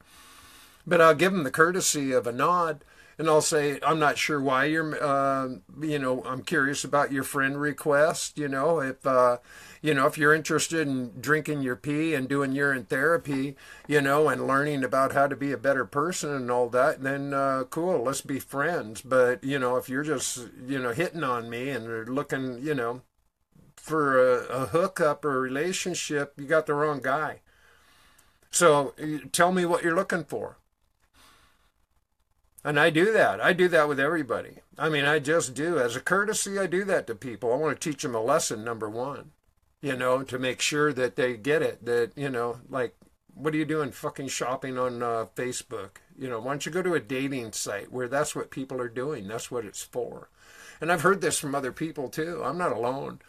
But I'll give them the courtesy of a nod. And I'll say, I'm not sure why you're, I'm curious about your friend request. If you're interested in drinking your pee and doing urine therapy, and learning about how to be a better person and all that, then cool, let's be friends. But, if you're just, hitting on me and are looking, for a hookup or a relationship, you got the wrong guy. So tell me what you're looking for. And I do that. I do that with everybody. I mean, I just do. As a courtesy, I do that to people. I want to teach them a lesson, number one, to make sure that they get it. That, like, what are you doing fucking shopping on Facebook? Why don't you go to a dating site where that's what people are doing? That's what it's for. And I've heard this from other people, too. I'm not alone.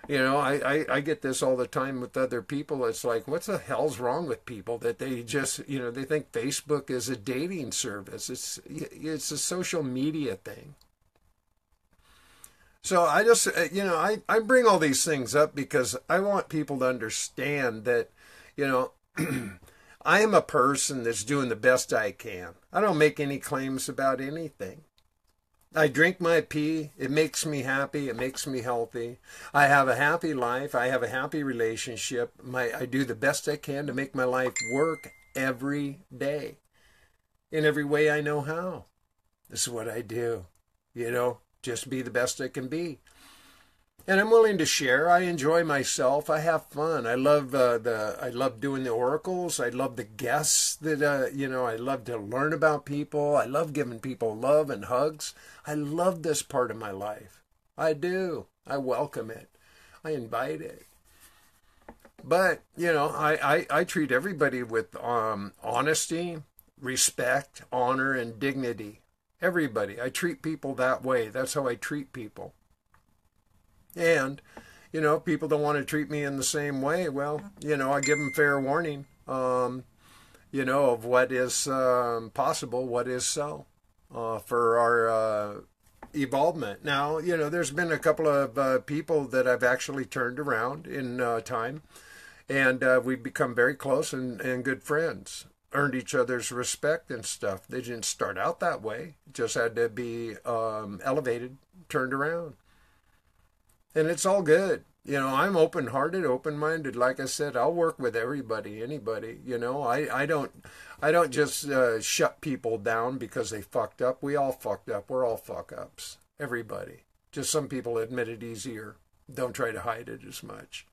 I get this all the time with other people. It's like, what the hell's wrong with people that they just, they think Facebook is a dating service. It's a social media thing. So I just, I bring all these things up because I want people to understand that, you know, I am a person that's doing the best I can. I don't make any claims about anything. I drink my pee. It makes me happy. It makes me healthy. I have a happy life. I have a happy relationship. I do the best I can to make my life work every day in every way I know how. This is what I do. Just be the best I can be. And I'm willing to share. I enjoy myself. I have fun. I love I love doing the oracles. I love the guests that I love to learn about people. I love giving people love and hugs. I love this part of my life. I do. I welcome it. I invite it. But I treat everybody with honesty, respect, honor, and dignity. Everybody. I treat people that way. That's how I treat people. And, people don't want to treat me in the same way. Well, I give them fair warning, of what is possible, what is so for our evolvement. Now, there's been a couple of people that I've actually turned around in time, and we've become very close and good friends. Earned each other's respect and stuff. They didn't start out that way. Just had to be elevated, turned around. And it's all good. I'm open-hearted, open-minded. Like I said, I'll work with everybody, anybody. I don't just shut people down because they fucked up. We all fucked up. We're all fuck-ups. Everybody. Just some people admit it easier. Don't try to hide it as much.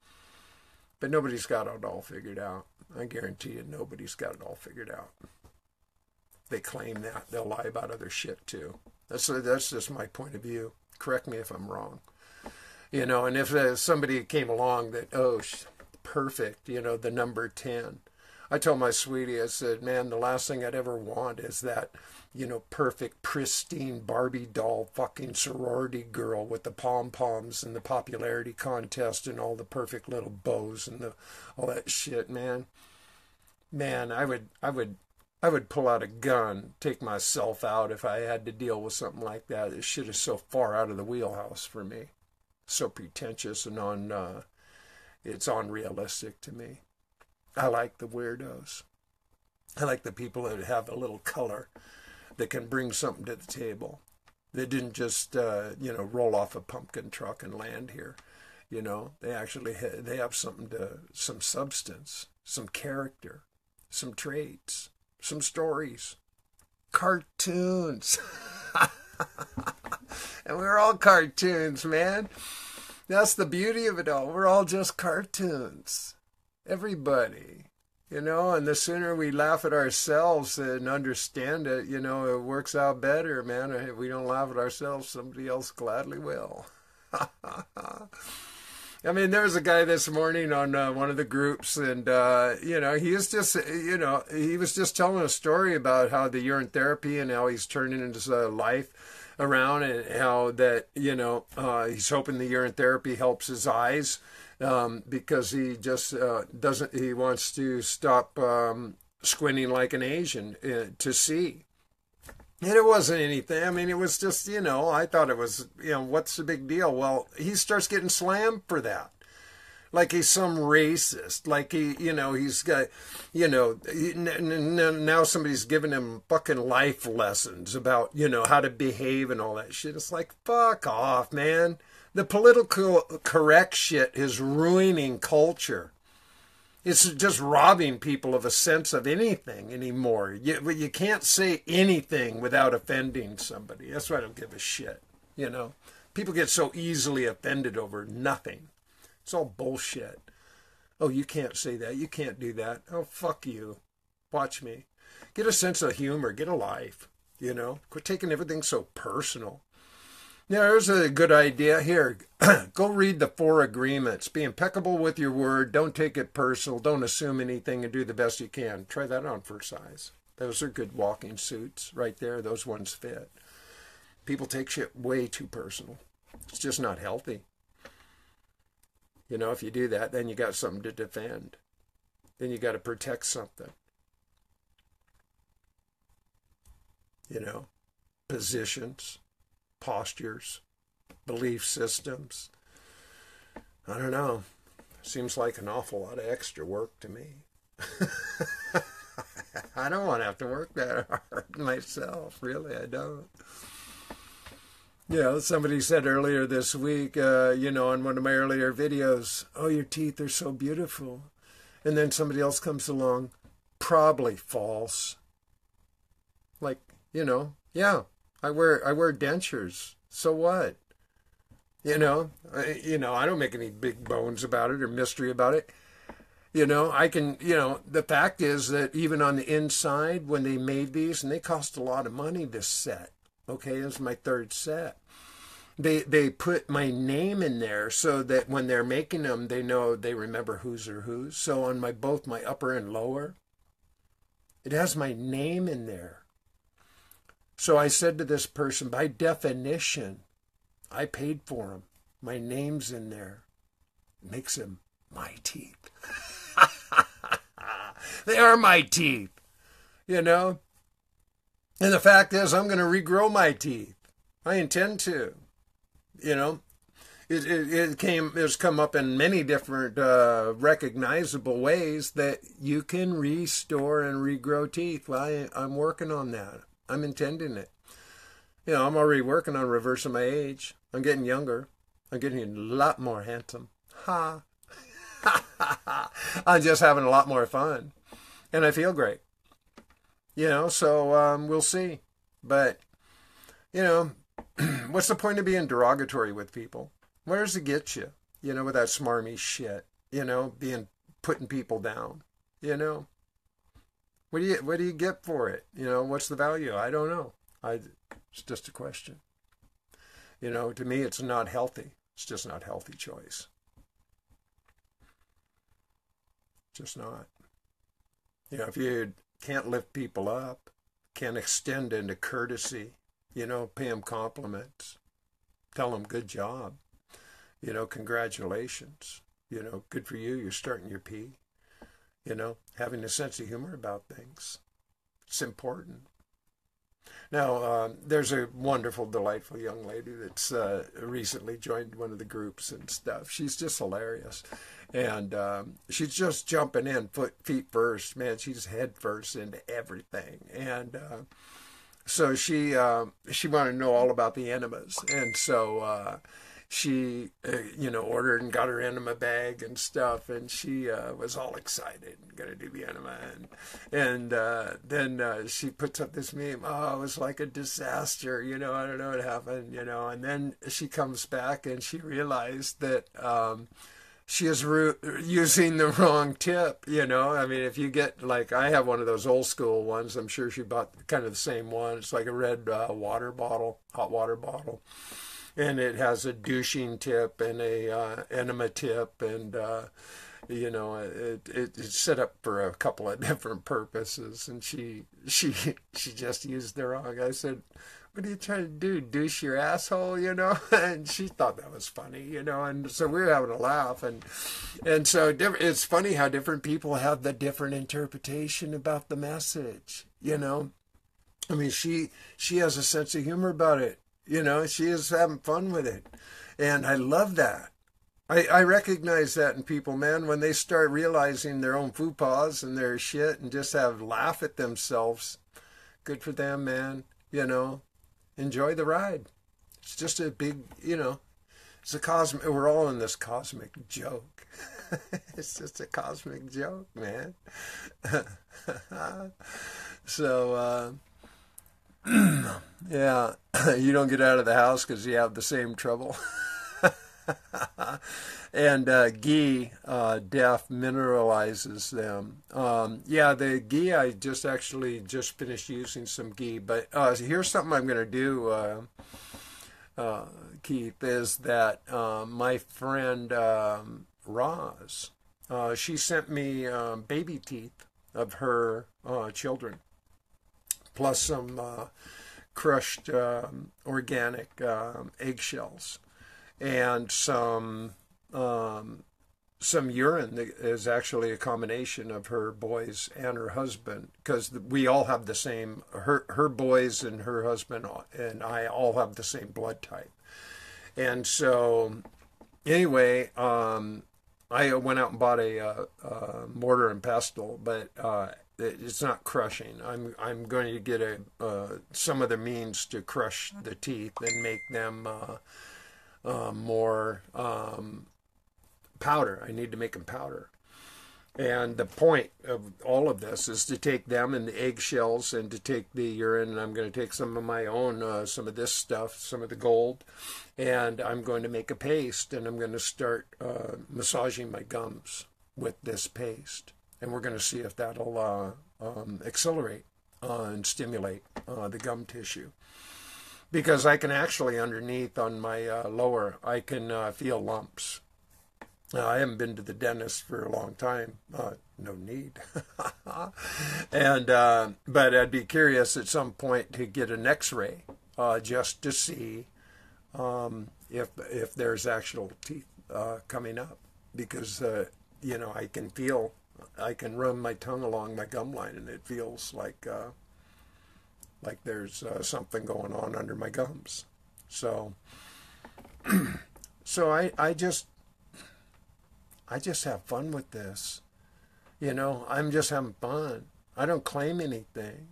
But nobody's got it all figured out. I guarantee you nobody's got it all figured out. They claim that. They'll lie about other shit, too. That's just my point of view. Correct me if I'm wrong. And if somebody came along that, perfect, the number 10. I told my sweetie, I said, man, the last thing I'd ever want is that, perfect, pristine Barbie doll fucking sorority girl with the pom-poms and the popularity contest and all the perfect little bows and all that shit, man. Man, I would pull out a gun, take myself out if I had to deal with something like that. This shit is so far out of the wheelhouse for me. So pretentious and it's unrealistic to me. I like the weirdos. I like the people that have a little color, that can bring something to the table. They didn't just roll off a pumpkin truck and land here. They actually they have some substance, some character, some traits, some stories, cartoons. And we're all cartoons, man. That's the beauty of it all. We're all just cartoons. Everybody. And the sooner we laugh at ourselves and understand it, it works out better, man. If we don't laugh at ourselves, somebody else gladly will. I mean, there was a guy this morning on one of the groups, and, he was just telling a story about how the urine therapy and how he's turning his life around, and how that, he's hoping the urine therapy helps his eyes, because he just he wants to stop squinting like an Asian to see. And it wasn't anything. I mean, it was just, I thought it was, what's the big deal? Well, he starts getting slammed for that. Like he's some racist. Like he's got, now somebody's giving him fucking life lessons about, how to behave and all that shit. It's like, fuck off, man. The political correct shit is ruining culture. It's just robbing people of a sense of anything anymore. You can't say anything without offending somebody. That's why I don't give a shit, People get so easily offended over nothing. It's all bullshit. Oh, you can't say that. You can't do that. Oh, fuck you. Watch me. Get a sense of humor. Get a life, Quit taking everything so personal. Now, there's a good idea here. Go read the 4 agreements. Be impeccable with your word. Don't take it personal. Don't assume anything and do the best you can. Try that on for size. Those are good walking suits right there. Those ones fit. People take shit way too personal. It's just not healthy. If you do that, then you got something to defend. Then you got to protect something. Positions, postures, belief systems. I don't know. Seems like an awful lot of extra work to me. I don't want to have to work that hard myself. Really, I don't. Somebody said earlier this week, on one of my earlier videos, oh, your teeth are so beautiful. And then somebody else comes along, probably false. Like, yeah, I wear dentures. So what? I don't make any big bones about it or mystery about it. I can, the fact is that even on the inside, when they made these, and they cost a lot of money, this set. Okay, this is my third set. They put my name in there so that when they're making them, they remember whose are whose. So on both my upper and lower, it has my name in there. So I said to this person, by definition, I paid for them. My name's in there. It makes them my teeth. They are my teeth, And the fact is, I'm going to regrow my teeth. I intend to. It's come up in many different recognizable ways that you can restore and regrow teeth. Well, I'm working on that. I'm intending it. I'm already working on reversing my age. I'm getting younger. I'm getting a lot more handsome. Ha! I'm just having a lot more fun. And I feel great. So we'll see. But, what's the point of being derogatory with people? Where does it get you? With that smarmy shit. Putting people down. What do you get for it? What's the value? I don't know. It's just a question. To me, it's not healthy. It's just not a healthy choice. Just not. If you can't lift people up, can't extend into courtesy, pay them compliments, tell them good job, congratulations, good for you, you're starting your P, having a sense of humor about things. It's important. Now, there's a wonderful, delightful young lady that's recently joined one of the groups and stuff. She's just hilarious. And she's just jumping in feet first. Man, she's head first into everything. And so she wanted to know all about the enemas. And so she, ordered and got her enema bag and stuff. And she was all excited and going to do the enema. And then she puts up this meme. Oh, it was like a disaster. I don't know what happened, And then she comes back and she realized that she is using the wrong tip, I mean, if you get, like, I have one of those old school ones. I'm sure she bought kind of the same one. It's like a red hot water bottle. And it has a douching tip and a enema tip. And, it's set up for a couple of different purposes. And she just used the wrong. I said, what are you trying to do? Douche your asshole, And she thought that was funny, And so we were having a laugh, and so it's funny how different people have the different interpretation about the message, I mean, she has a sense of humor about it, She is having fun with it, and I love that. I recognize that in people, man, when they start realizing their own faux pas and their shit and just laugh at themselves. Good for them, man. Enjoy the ride. It's just a big, it's a cosmic, we're all in this cosmic joke. It's just a cosmic joke, man. So, yeah, you don't get out of the house because you have the same trouble. And ghee def mineralizes them. The ghee, I just finished using some ghee. But here's something I'm going to do, Keith, is that my friend Roz, she sent me baby teeth of her children, plus some crushed organic eggshells. And some urine that is actually a combination of her boys and her husband, because we all have the same, her boys and her husband and I all have the same blood type. And so anyway, I went out and bought a mortar and pestle, but it's not crushing. I'm going to get some other means to crush the teeth and make them more powder. I need to make them powder. And the point of all of this is to take them and the eggshells and to take the urine, and I'm going to take some of my own, some of this stuff, some of the gold, and I'm going to make a paste, and I'm going to start massaging my gums with this paste. And we're going to see if that'll accelerate and stimulate the gum tissue. Because I can actually, underneath on my lower, I can feel lumps. I haven't been to the dentist for a long time. No need. And but I'd be curious at some point to get an X-ray just to see if there's actual teeth coming up, because you know, I can run my tongue along my gum line and it feels like there's something going on under my gums. So I just have fun with this. You know, I'm just having fun. I don't claim anything.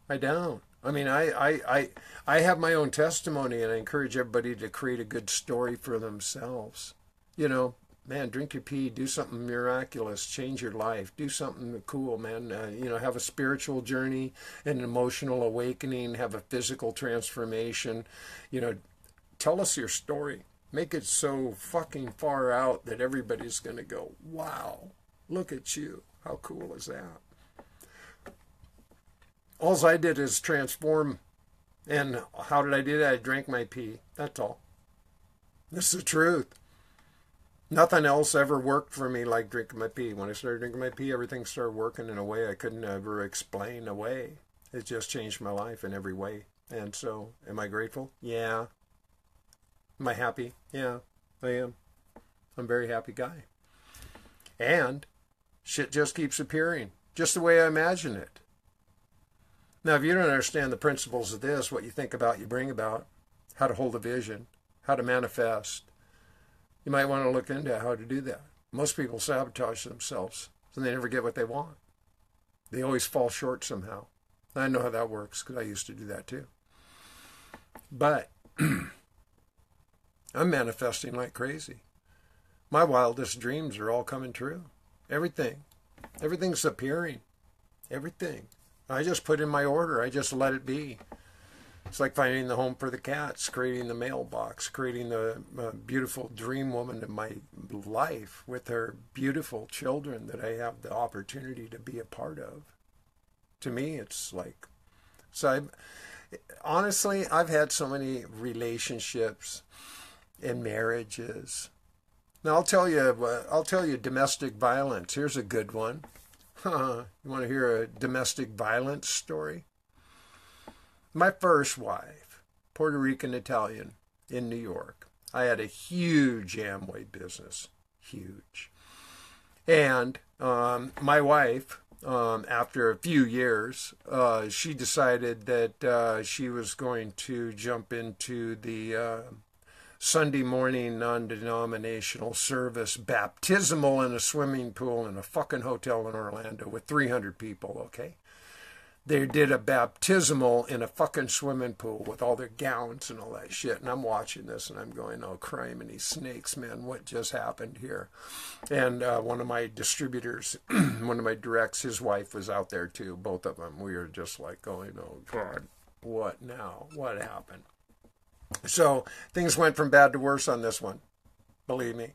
I don't. I mean, I have my own testimony, and I encourage everybody to create a good story for themselves. You know, man, drink your pee, do something miraculous, change your life, do something cool, man. You know, have a spiritual journey, an emotional awakening, have a physical transformation. You know, tell us your story. Make it so fucking far out that everybody's going to go, wow, look at you. How cool is that? All I did is transform. And how did I do that? I drank my pee. That's all. This is the truth. Nothing else ever worked for me like drinking my pee. When I started drinking my pee, everything started working in a way I couldn't ever explain away. It just changed my life in every way. And so, am I grateful? Yeah. Am I happy? Yeah, I am. I'm a very happy guy. And shit just keeps appearing, just the way I imagine it. Now, if you don't understand the principles of this, what you think about, you bring about, how to hold a vision, how to manifest, you might want to look into how to do that. Most people sabotage themselves, so they never get what they want. They always fall short somehow. I know how that works because I used to do that too. But I'm manifesting like crazy. My wildest dreams are all coming true. Everything's appearing. Everything. I just put in my order. I just let it be. It's like finding the home for the cats, creating the mailbox, creating the beautiful dream woman in my life with her beautiful children that I have the opportunity to be a part of. To me, it's like, honestly, I've had so many relationships and marriages. Now I'll tell you domestic violence. Here's a good one. You want to hear a domestic violence story? My first wife, Puerto Rican Italian in New York. I had a huge Amway business, huge. And my wife, after a few years, she decided that she was going to jump into the Sunday morning non-denominational service, baptismal in a swimming pool in a fucking hotel in Orlando with 300 people, okay? They did a baptismal in a fucking swimming pool with all their gowns and all that shit. And I'm watching this and I'm going, oh, criminy snakes, man, what just happened here? And one of my distributors, one of my directs, his wife was out there too, both of them. We were just like going, oh, God, what now? What happened? So things went from bad to worse on this one, believe me.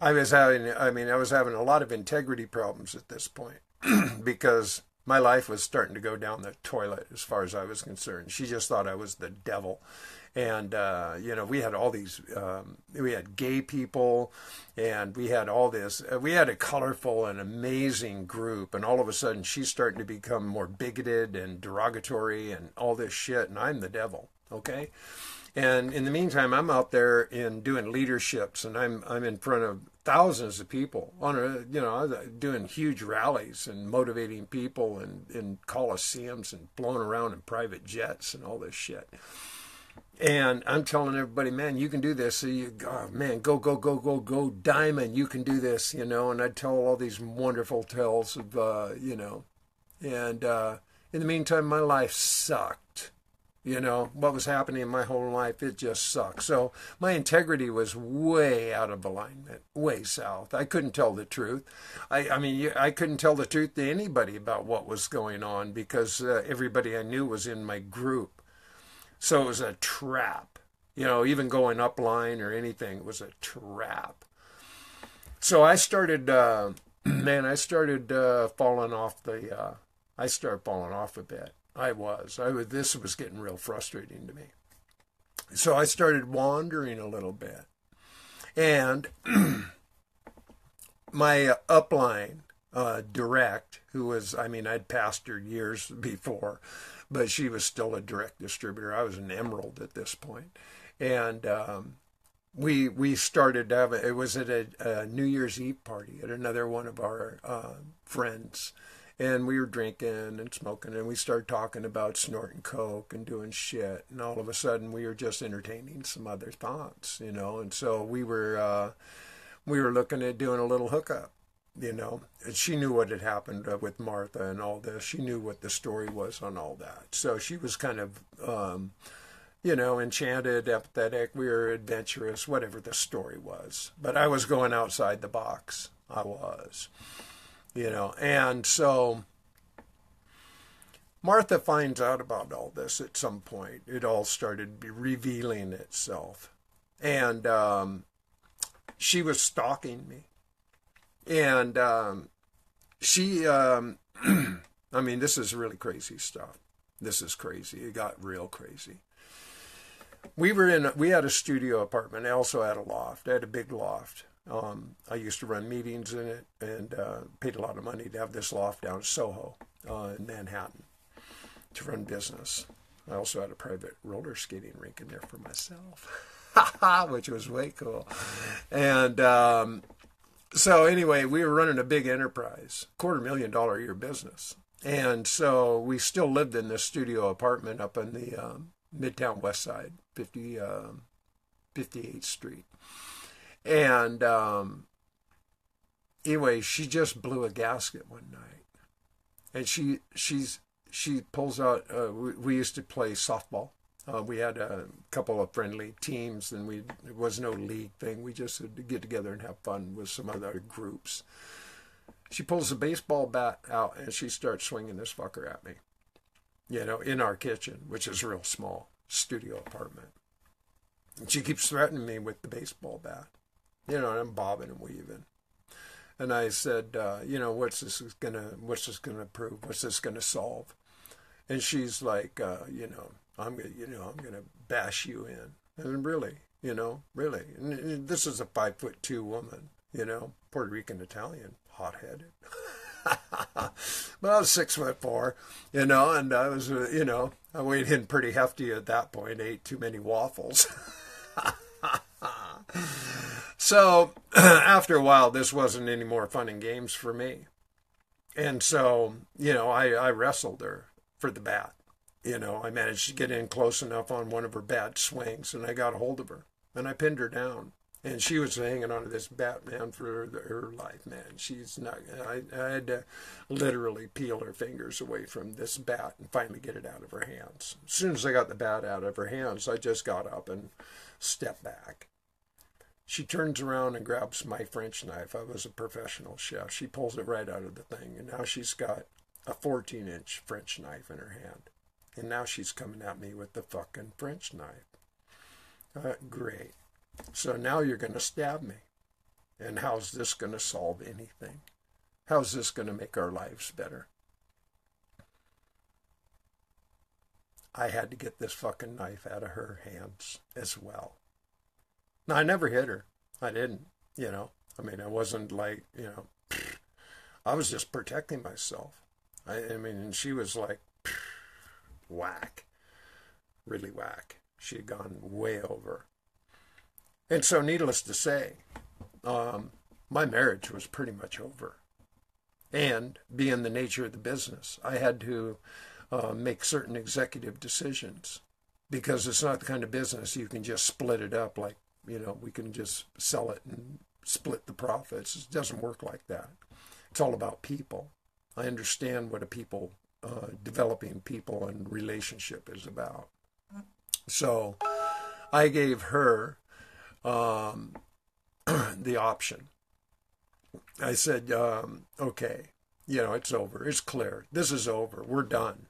I was having a lot of integrity problems at this point because my life was starting to go down the toilet as far as I was concerned. She just thought I was the devil. And, you know, we had all these, we had gay people and we had all this, we had a colorful and amazing group. And all of a sudden she's starting to become more bigoted and derogatory and all this shit. And I'm the devil. Okay. And in the meantime, I'm out there doing leaderships, and I'm in front of thousands of people doing huge rallies and motivating people in coliseums and blowing around in private jets and all this shit. And I'm telling everybody, man, you can do this. So oh, man, go, go, go, go, go, Diamond, you can do this, you know. And I'd tell all these wonderful tales of, you know. And in the meantime, my life sucked. You know, what was happening in my whole life, it just sucked. So my integrity was way out of alignment, way south. I couldn't tell the truth. I mean, I couldn't tell the truth to anybody about what was going on because everybody I knew was in my group. So it was a trap. You know, even going upline or anything was a trap. So I started, man, I started falling off the, I started falling off a bit. This was getting real frustrating to me. So I started wandering a little bit. And my upline, direct, who was, I mean, I'd passed her years before, but she was still a direct distributor. I was an emerald at this point. And we started to have, it was at a New Year's Eve party at another one of our friends. And we were drinking and smoking, and we started talking about snorting coke and doing shit. And all of a sudden, we were just entertaining some other thoughts, you know. And so we were looking at doing a little hookup, you know. And she knew what had happened with Martha and all this. She knew what the story was on all that. So she was kind of, you know, enchanted, empathetic. We were adventurous, whatever the story was. But I was going outside the box. I was. You know, and so Martha finds out about all this at some point. It all started revealing itself. And she was stalking me. And she, I mean, this is really crazy stuff. This is crazy. It got real crazy. We had a studio apartment. I also had a loft. I had a big loft. I used to run meetings in it and paid a lot of money to have this loft down in Soho in Manhattan to run business. I also had a private roller skating rink in there for myself, which was way cool. And so anyway, we were running a big enterprise, $250,000 a year business. And so we still lived in this studio apartment up on the Midtown West Side, 58th Street. And anyway, she just blew a gasket one night, and she pulls out. We used to play softball. We had a couple of friendly teams, and it was no league thing. We just had to get together and have fun with some other groups. She pulls a baseball bat out, and she starts swinging this fucker at me. You know, in our kitchen, which is a real small studio apartment. And she keeps threatening me with the baseball bat. You know, and I'm bobbing and weaving. And I said, you know, what's this gonna prove? What's this gonna solve? And she's like, you know, I'm gonna bash you in. And really, you know, really. And this is a 5'2" woman, you know, Puerto Rican Italian, hot-headed. But I was 6'4", you know, and I was, you know, I weighed in pretty hefty at that point. Ate too many waffles. So after a while, this wasn't any more fun and games for me. And so, you know, I wrestled her for the bat. You know, I managed to get in close enough on one of her bad swings, and I got a hold of her, and I pinned her down. And she was hanging onto this bat, man, for her life, man. She's not, I had to literally peel her fingers away from this bat and finally get it out of her hands. As soon as I got the bat out of her hands, I just got up and stepped back. She turns around and grabs my French knife. I was a professional chef. She pulls it right out of the thing, and now she's got a 14-inch French knife in her hand. And now she's coming at me with the fucking French knife. Great. So now you're going to stab me. And how's this going to solve anything? How's this going to make our lives better? I had to get this fucking knife out of her hands as well. Now, I never hit her. I didn't, you know. I mean, I wasn't like, you know, I was just protecting myself. I mean, and she was like, whack. Really whack. She had gone way over. And so, needless to say, my marriage was pretty much over. And being the nature of the business, I had to make certain executive decisions. because it's not the kind of business you can just split it up like, we can just sell it and split the profits. It doesn't work like that. It's all about people. I understand what developing people and relationship is about. So I gave her the option. I said, okay, it's over. It's clear. This is over. We're done.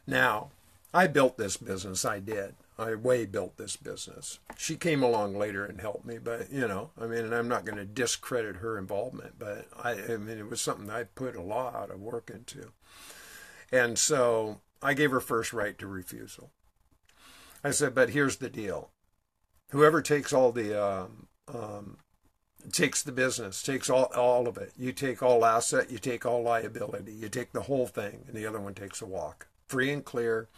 Now, I built this business. I did. I way built this business. She came along later and helped me, but, and I'm not going to discredit her involvement, but it was something I put a lot of work into. And so I gave her first right to refusal. I said, but here's the deal. Whoever takes all the, takes the business, takes all of it. You take all asset, you take all liability, you take the whole thing, and the other one takes a walk. Free and clear,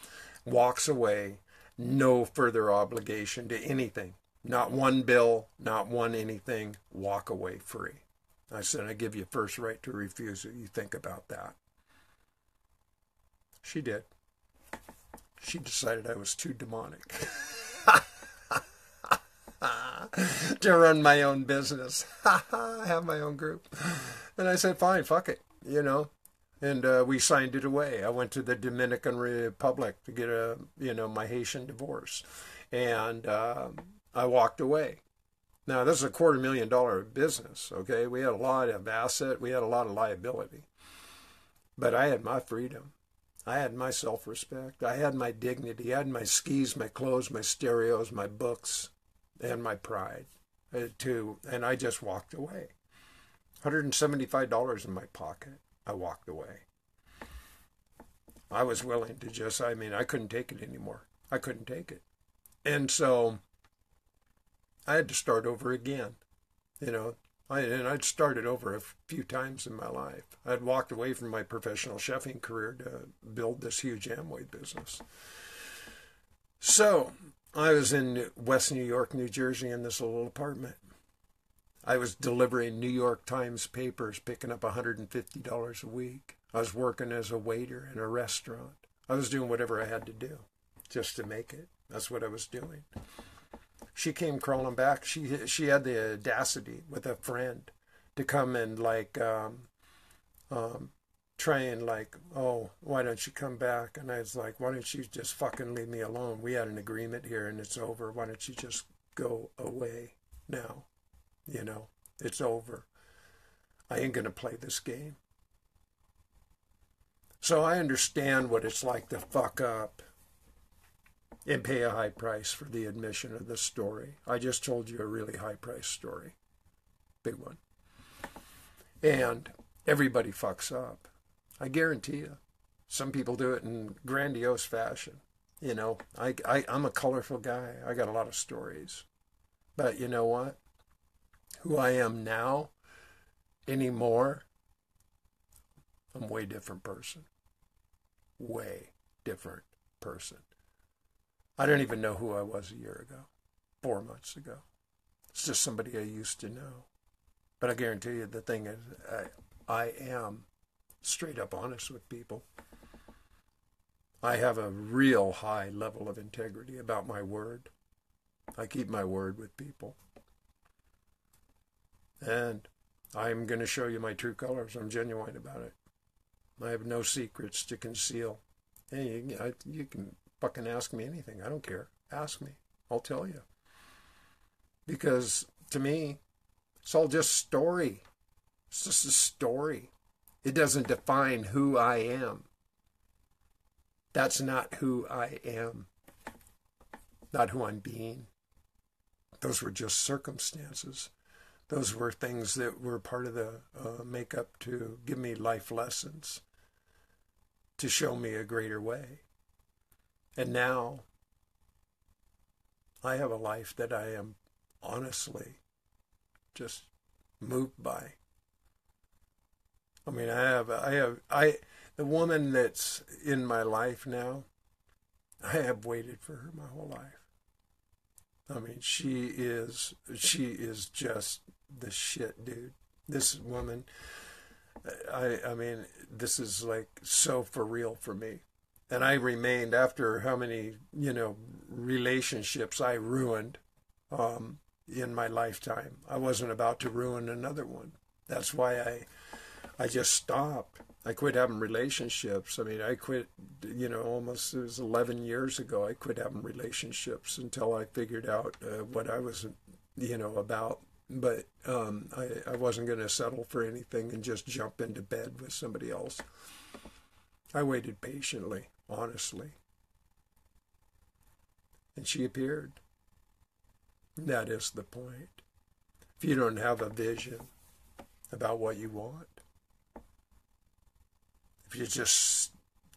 walks away, no further obligation to anything. Not one bill, not one anything, walk away free. I said, I give you first right to refusal. You think about that. She did. She decided I was too demonic to run my own business, have my own group. And I said, fine, fuck it, And we signed it away. I went to the Dominican Republic to get my Haitian divorce. And I walked away. Now, this is a $250,000 business, okay? We had a lot of asset. We had a lot of liability. But I had my freedom. I had my self-respect. I had my dignity. I had my skis, my clothes, my stereos, my books, and my pride, too. And I just walked away. $175 in my pocket. I walked away. I was willing to I couldn't take it anymore. I couldn't take it. And so I had to start over again. I'd started over a few times in my life. I'd walked away from my professional chefing career to build this huge Amway business. So I was in West New York, New Jersey, in this little apartment. I was delivering New York Times papers, picking up $150 a week. I was working as a waiter in a restaurant. I was doing whatever I had to do just to make it. That's what I was doing. She came crawling back. She had the audacity with a friend to come and try and oh, why don't you come back? And I was like, why don't you just fucking leave me alone? We had an agreement here and it's over. Why don't you just go away now? It's over. I ain't going to play this game. So I understand what it's like to fuck up and pay a high price for the admission of this story. I just told you a really high price story. Big one. And everybody fucks up. I guarantee you. Some people do it in grandiose fashion. I'm a colorful guy. I got a lot of stories. But you know what? Who I am now, anymore, I'm a way different person. Way different person. I don't even know who I was a year ago, 4 months ago. It's just somebody I used to know. But I guarantee you the thing is, I am straight up honest with people. I have a real high level of integrity about my word. I keep my word with people. And I'm going to show you my true colors. I'm genuine about it. I have no secrets to conceal. Hey, you can fucking ask me anything. I don't care. Ask me. I'll tell you. Because to me, it's all just story. It's just a story. It doesn't define who I am. That's not who I am. Not who I'm being. Those were just circumstances. Those were things that were part of the makeup to give me life lessons, to show me a greater way. And now I have a life that I am honestly just moved by. I mean, the woman that's in my life now, I have waited for her my whole life. I mean, she is just the shit, dude. This woman, I mean, this is like so for real for me. And I remained, after how many, relationships I ruined in my lifetime. I wasn't about to ruin another one. That's why I just stopped. I quit having relationships. I mean, I quit, almost, it was 11 years ago, I quit having relationships until I figured out what I was, about. But I wasn't going to settle for anything and just jump into bed with somebody else. I waited patiently, honestly. And she appeared. That is the point. If you don't have a vision about what you want, if you just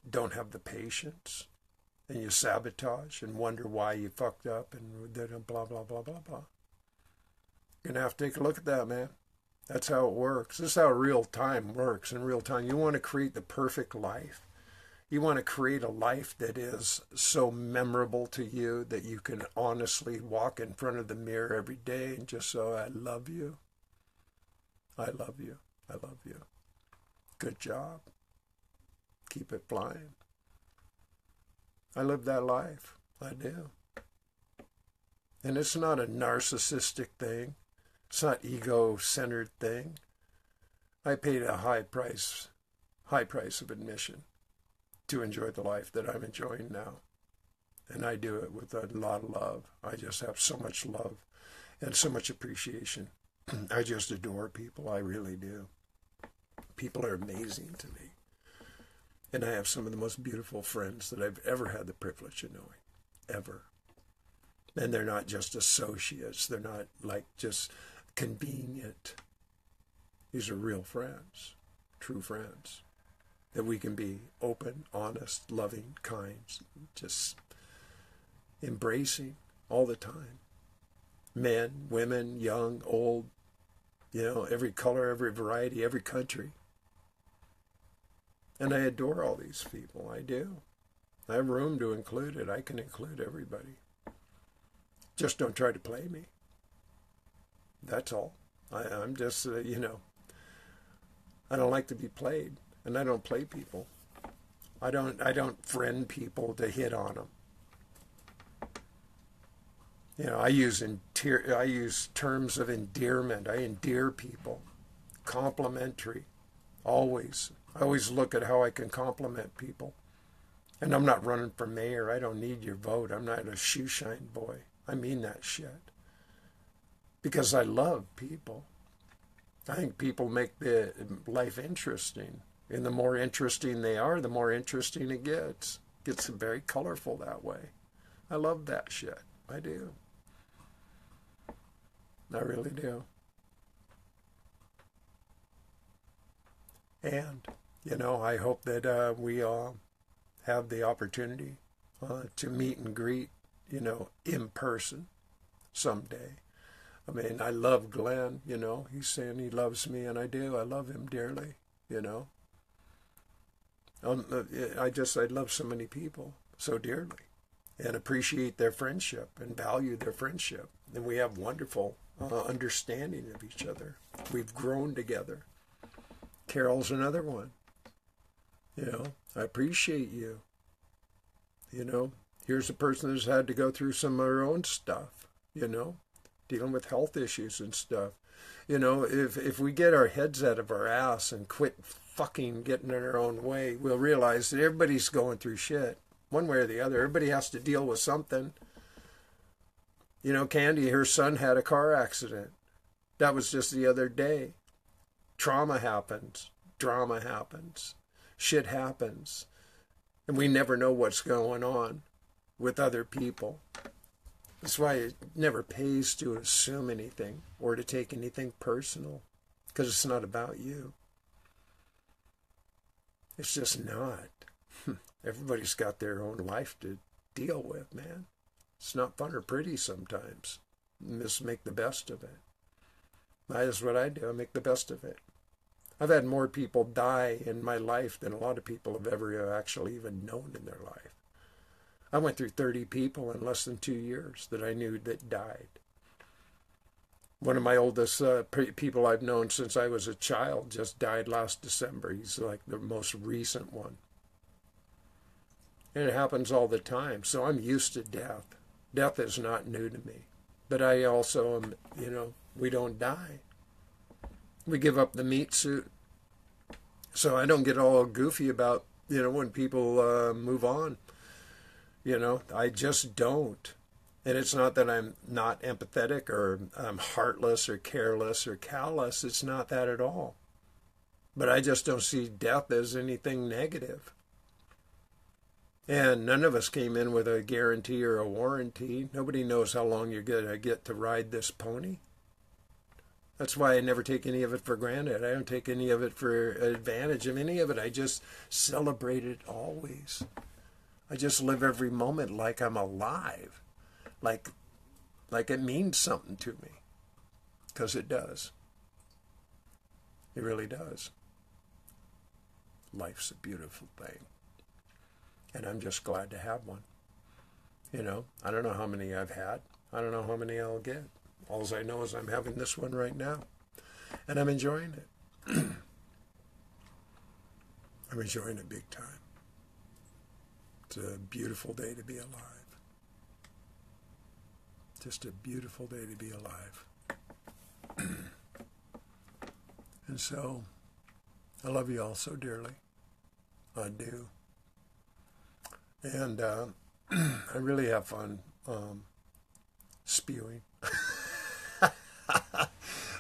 don't have the patience and you sabotage and wonder why you fucked up and blah, blah, blah, blah, blah, you're going to have to take a look at that, man. That's how it works. This is how real time works. In real time, you want to create the perfect life. You want to create a life that is so memorable to you that you can honestly walk in front of the mirror every day and just say, I love you. I love you. I love you. Good job. Keep it flying. I live that life. I do. And it's not a narcissistic thing. It's not ego-centered thing. I paid a high price of admission to enjoy the life that I'm enjoying now. And I do it with a lot of love. I just have so much love and so much appreciation. I just adore people. I really do. People are amazing to me. And I have some of the most beautiful friends that I've ever had the privilege of knowing. Ever. And they're not just associates. They're not like just convenient. These are real friends. True friends. That we can be open, honest, loving, kind, just embracing all the time. Men, women, young, old, every color, every variety, every country. And I adore all these people. I do. I have room to include it. I can include everybody. Just don't try to play me. That's all. I'm just, I don't like to be played. And I don't play people. I don't friend people to hit on them. I use terms of endearment. I endear people. Complimentary. Always. I always look at how I can compliment people. And I'm not running for mayor. I don't need your vote. I'm not a shoeshine boy. I mean that shit. Because I love people. I think people make the life interesting. And the more interesting they are, the more interesting it gets. It gets very colorful that way. I love that shit. I do. I really do. And, I hope that we all have the opportunity to meet and greet, in person someday. I mean, I love Glenn, he's saying he loves me, and I do. I love him dearly, I love so many people so dearly and appreciate their friendship and value their friendship. And we have wonderful understanding of each other. We've grown together. Carol's another one. I appreciate you. Here's a person who's had to go through some of her own stuff, dealing with health issues and stuff. If we get our heads out of our ass and quit fucking getting in our own way, we'll realize that everybody's going through shit, one way or the other. Everybody has to deal with something. Candy, her son had a car accident. That was just the other day. Trauma happens. Drama happens. Shit happens. And we never know what's going on with other people. That's why it never pays to assume anything or to take anything personal, because it's not about you. It's just not. Everybody's got their own life to deal with, man. It's not fun or pretty sometimes. Just make the best of it. That's what I do. I make the best of it. I've had more people die in my life than a lot of people have ever actually even known in their life. I went through 30 people in less than 2 years that I knew that died. One of my oldest people I've known since I was a child just died last December. He's like the most recent one. And it happens all the time. So I'm used to death. Death is not new to me. But I also am, we don't die. We give up the meat suit. So I don't get all goofy about, when people move on. I just don't. And it's not that I'm not empathetic or I'm heartless or careless or callous. It's not that at all. But I just don't see death as anything negative. And none of us came in with a guarantee or a warranty. Nobody knows how long you're going to get to ride this pony. That's why I never take any of it for granted. I don't take any of it for advantage of any of it. I just celebrate it always. I just live every moment like I'm alive. Like it means something to me. Because it does. It really does. Life's a beautiful thing. And I'm just glad to have one. I don't know how many I've had. I don't know how many I'll get. All I know is I'm having this one right now. And I'm enjoying it. I'm enjoying it big time. It's a beautiful day to be alive. Just a beautiful day to be alive. And so, I love you all so dearly. I do. And I really have fun spewing.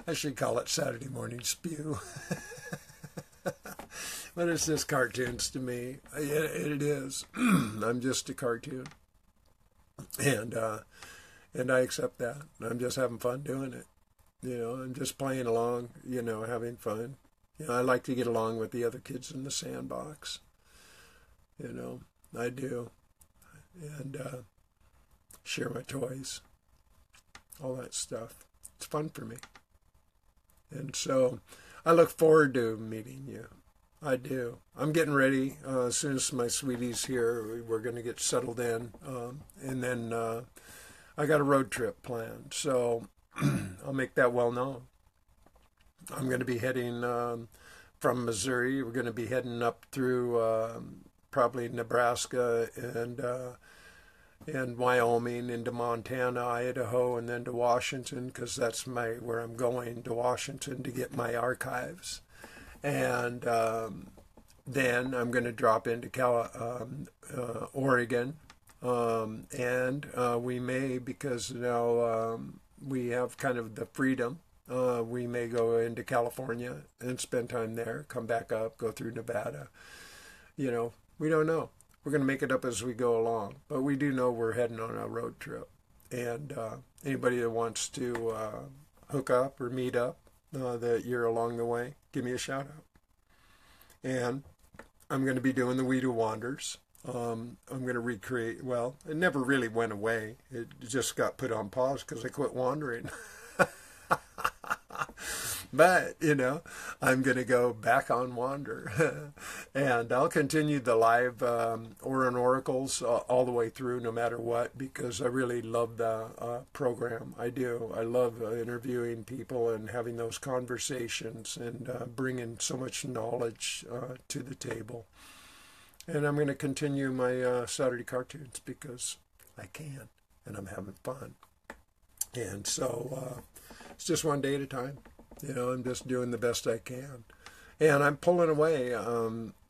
I should call it Saturday morning spew. But it's just cartoons to me. It is. I'm just a cartoon. And I accept that. I'm just having fun doing it. I'm just playing along, having fun. I like to get along with the other kids in the sandbox. I do. And share my toys. All that stuff. It's fun for me. And so I look forward to meeting you. I do. I'm getting ready. As soon as my sweetie's here, we're going to get settled in. And then I got a road trip planned. So I'll make that well known. I'm going to be heading from Missouri. We're going to be heading up through probably Nebraska and Wyoming into Montana, Idaho, and then to Washington, because that's where I'm going, to Washington to get my archives. And then I'm going to drop into Oregon, and we may, because now we have kind of the freedom, we may go into California and spend time there, come back up, go through Nevada. We don't know. We're going to make it up as we go along. But we do know we're heading on a road trip. And anybody that wants to hook up or meet up that you're along the way, give me a shout out. And I'm going to be doing the WEEDU Wanders. I'm going to recreate, well, it never really went away. It just got put on pause because I quit wandering. But, I'm going to go back on wander. And I'll continue the live Urine Oracles all the way through, no matter what, because I really love the program. I do. I love interviewing people and having those conversations and bringing so much knowledge to the table. And I'm going to continue my Saturday cartoons because I can, and I'm having fun. And so it's just one day at a time. I'm just doing the best I can. And I'm pulling away.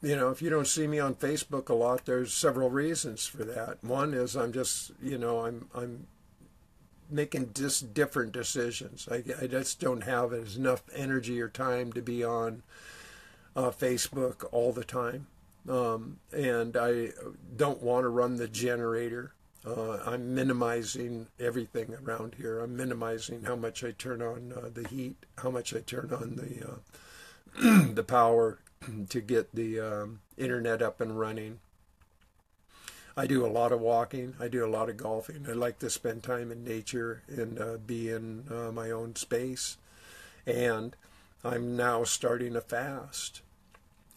If you don't see me on Facebook a lot, there's several reasons for that. One is I'm just, I'm making just different decisions. I just don't have enough energy or time to be on Facebook all the time. And I don't want to run the generator. I'm minimizing everything around here. I'm minimizing how much I turn on the heat, how much I turn on the power to get the internet up and running. I do a lot of walking. I do a lot of golfing. I like to spend time in nature and be in my own space. And I'm now starting a fast.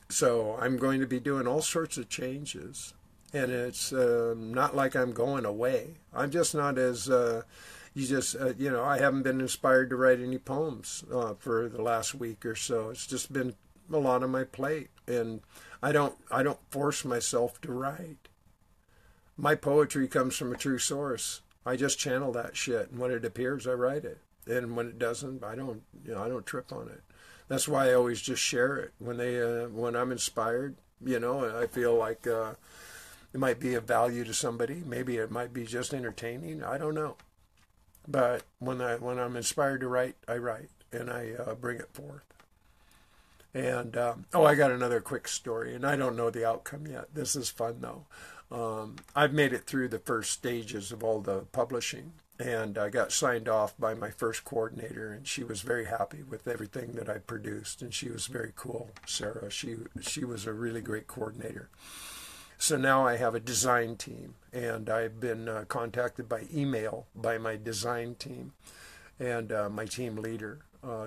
So I'm going to be doing all sorts of changes. And it's not like I'm going away. I'm just not as, I haven't been inspired to write any poems for the last week or so. It's just been a lot on my plate. And I don't force myself to write. My poetry comes from a true source. I just channel that shit, and when it appears, I write it. And when it doesn't, I don't, I don't trip on it. That's why I always just share it when I'm inspired. I feel like it might be of value to somebody. Maybe it might be just entertaining. I don't know. But when I'm inspired to write, I write, and I bring it forth. And I got another quick story, and I don't know the outcome yet. This is fun though. I've made it through the first stages of all the publishing, and I got signed off by my first coordinator, and she was very happy with everything that I produced, and she was very cool, Sarah. She was a really great coordinator. So now I have a design team, and I've been contacted by email by my design team and my team leader,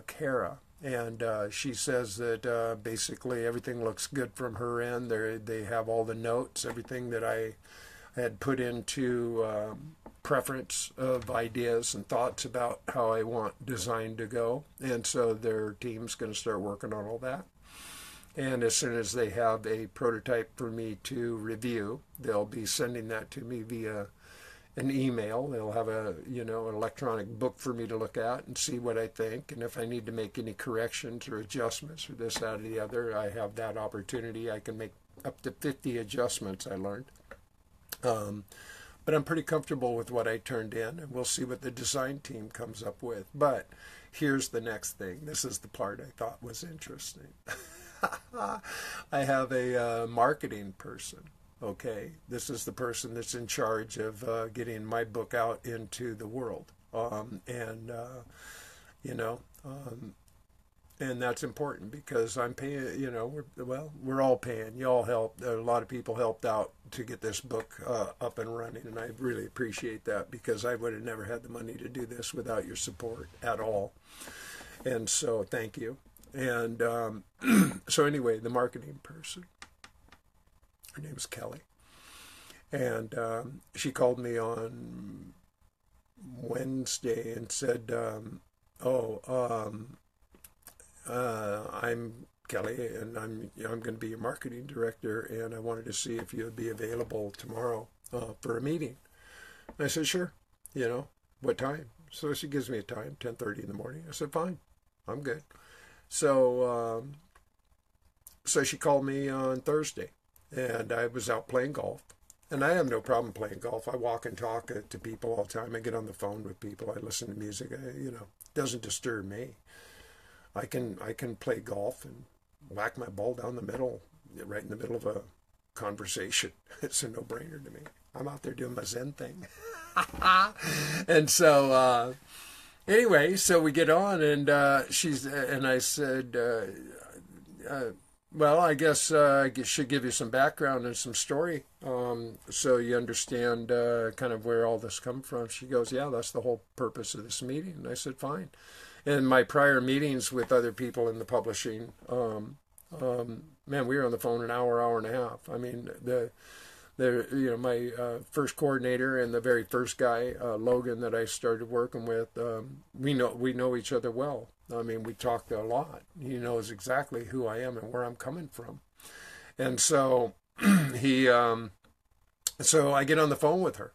Kara. And she says that basically everything looks good from her end. They have all the notes, everything that I had put into preference of ideas and thoughts about how I want design to go. And so their team's going to start working on all that. And as soon as they have a prototype for me to review, they'll be sending that to me via an email. They'll have an electronic book for me to look at and see what I think. And if I need to make any corrections or adjustments or this, that, or the other, I have that opportunity. I can make up to 50 adjustments, I learned. But I'm pretty comfortable with what I turned in, and we'll see what the design team comes up with. But here's the next thing. This is the part I thought was interesting. I have a marketing person. Okay, this is the person that's in charge of getting my book out into the world, and that's important because I'm paying. We're all paying. You all helped. A lot of people helped out to get this book up and running, and I really appreciate that because I would have never had the money to do this without your support at all. And so, thank you. And so anyway, the marketing person, her name's Kelly, and she called me on Wednesday and said, I'm Kelly, and I'm going to be your marketing director, and I wanted to see if you would be available tomorrow for a meeting. And I said, sure. What time? So she gives me a time, 10:30 in the morning. I said, fine, I'm good. So she called me on Thursday, and I was out playing golf. And I have no problem playing golf. I walk and talk to people all the time. I get on the phone with people. I listen to music. It doesn't disturb me. I can play golf and whack my ball down the middle, right in the middle of a conversation. It's a no-brainer to me. I'm out there doing my Zen thing. And so... Anyway, so we get on, and I said, well, I guess I should give you some background and some story, so you understand kind of where all this comes from. She goes, yeah, that's the whole purpose of this meeting. And I said, fine. In my prior meetings with other people in the publishing, man, we were on the phone an hour and a half. I mean, my first coordinator and the very first guy, Logan, that I started working with, we know each other well. I mean, we talked a lot. He knows exactly who I am and where I'm coming from. And so so I get on the phone with her.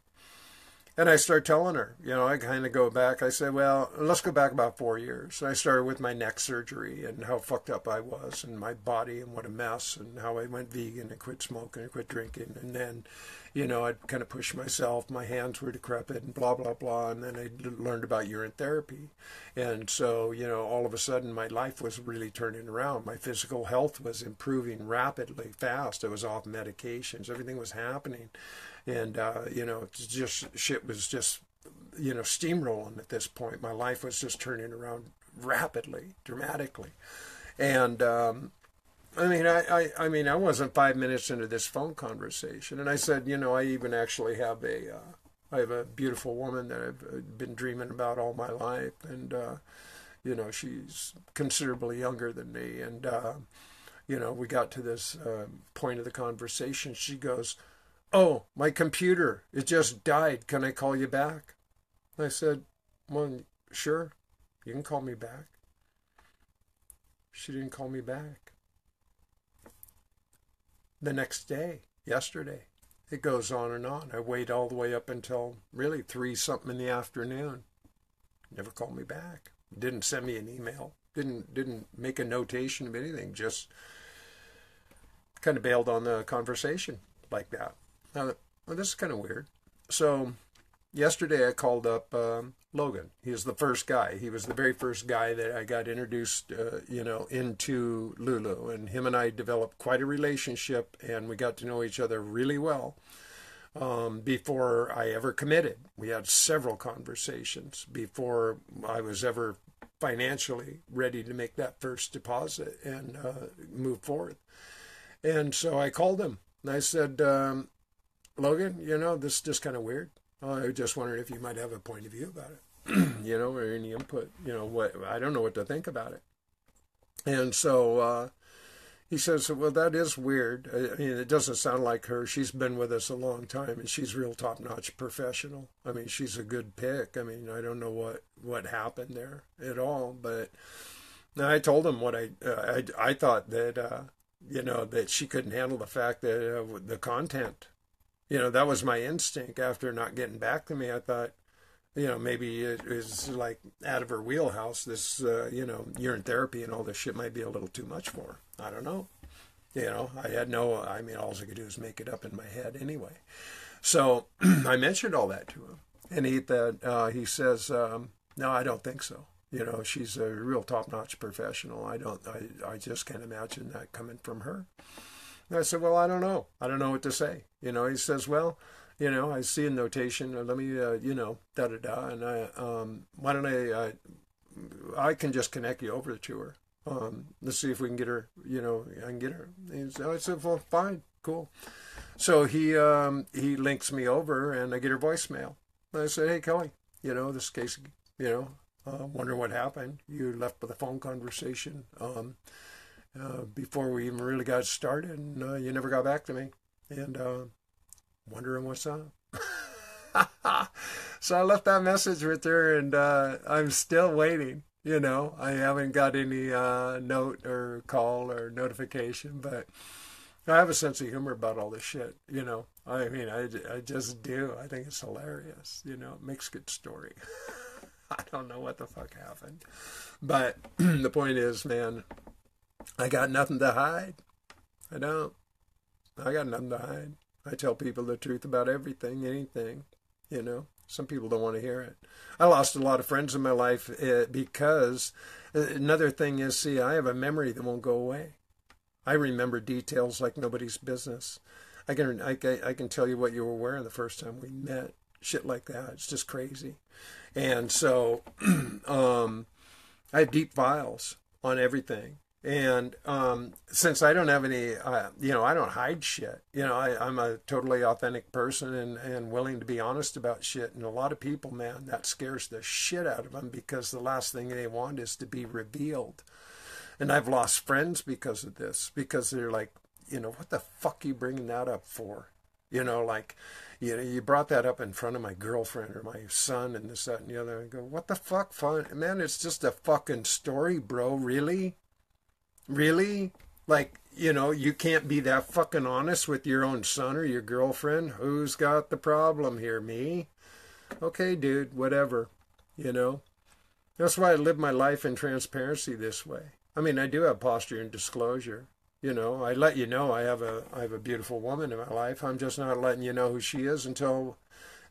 And I start telling her, I kind of go back. I say, well, let's go back about 4 years. I started with my neck surgery and how fucked up I was and my body and what a mess and how I went vegan and quit smoking and quit drinking. And then, I'd kind of push myself. My hands were decrepit and blah, blah, blah. And then I learned about urine therapy. And so, all of a sudden my life was really turning around. My physical health was improving rapidly, fast. I was off medications. Everything was happening. And, shit was just, steamrolling at this point. My life was just turning around rapidly, dramatically. And, I wasn't 5 minutes into this phone conversation. And I said, I even actually have I have a beautiful woman that I've been dreaming about all my life. And, she's considerably younger than me. And, we got to this point of the conversation. She goes, oh, my computer, it just died. Can I call you back? I said, well, sure, you can call me back. She didn't call me back. The next day, yesterday, it goes on and on. I wait all the way up until really 3-something in the afternoon. Never called me back. Didn't send me an email. Didn't make a notation of anything. Just kind of bailed on the conversation like that. Now, well, this is kind of weird. So yesterday I called up Logan. He was the first guy. He was the very first guy that I got introduced, into Lulu. And him and I developed quite a relationship, and we got to know each other really well before I ever committed. We had several conversations before I was ever financially ready to make that first deposit and move forward. And so I called him, and I said, Logan, this is just kind of weird. I just wondered if you might have a point of view about it, or any input. I don't know what to think about it. And so he says, well, that is weird. I mean, it doesn't sound like her. She's been with us a long time, and she's real top-notch professional. I mean, she's a good pick. I mean, I don't know what happened there at all. But I told him what I thought that, that she couldn't handle the fact that the content. That was my instinct after not getting back to me. I thought, maybe it was like out of her wheelhouse. This, urine therapy and all this shit might be a little too much for her. I don't know. All I could do is make it up in my head anyway. So I mentioned all that to him. And he says, no, I don't think so. She's a real top-notch professional. I just can't imagine that coming from her. And I said, well, I don't know. I don't know what to say. He says, well, I see a notation. Let me, da-da-da. And why don't I can just connect you over to her. Let's see if we can get her, I can get her. I said, well, fine, cool. So he links me over, and I get her voicemail. And I said, hey, Kelly, this is Cayce, wonder what happened. You left with a phone conversation before we even really got started, and you never got back to me, and wondering what's up. So I left that message with her, and I'm still waiting. I haven't got any note or call or notification, but I have a sense of humor about all this shit. I just do. I think it's hilarious. It makes a good story. I don't know what the fuck happened, but the point is, man, I got nothing to hide. I don't. I got nothing to hide. I tell people the truth about everything, anything. Some people don't want to hear it. I lost a lot of friends in my life because another thing is, I have a memory that won't go away. I remember details like nobody's business. I can tell you what you were wearing the first time we met. Shit like that. It's just crazy. And so I have deep files on everything. And since I don't have any, I don't hide shit. I'm a totally authentic person and willing to be honest about shit. And a lot of people, man, that scares the shit out of them because the last thing they want is to be revealed. And I've lost friends because of this, because they're like, what the fuck are you bringing that up for? You brought that up in front of my girlfriend or my son and this, that, and the other. I go, what the fuck, fun? Man, it's just a fucking story, bro. Really? Really? You can't be that fucking honest with your own son or your girlfriend? Who's got the problem here? Me? Okay, dude, whatever. That's why I live my life in transparency this way. I mean, I do have posture and disclosure. I let you know I have a beautiful woman in my life. I'm just not letting you know who she is until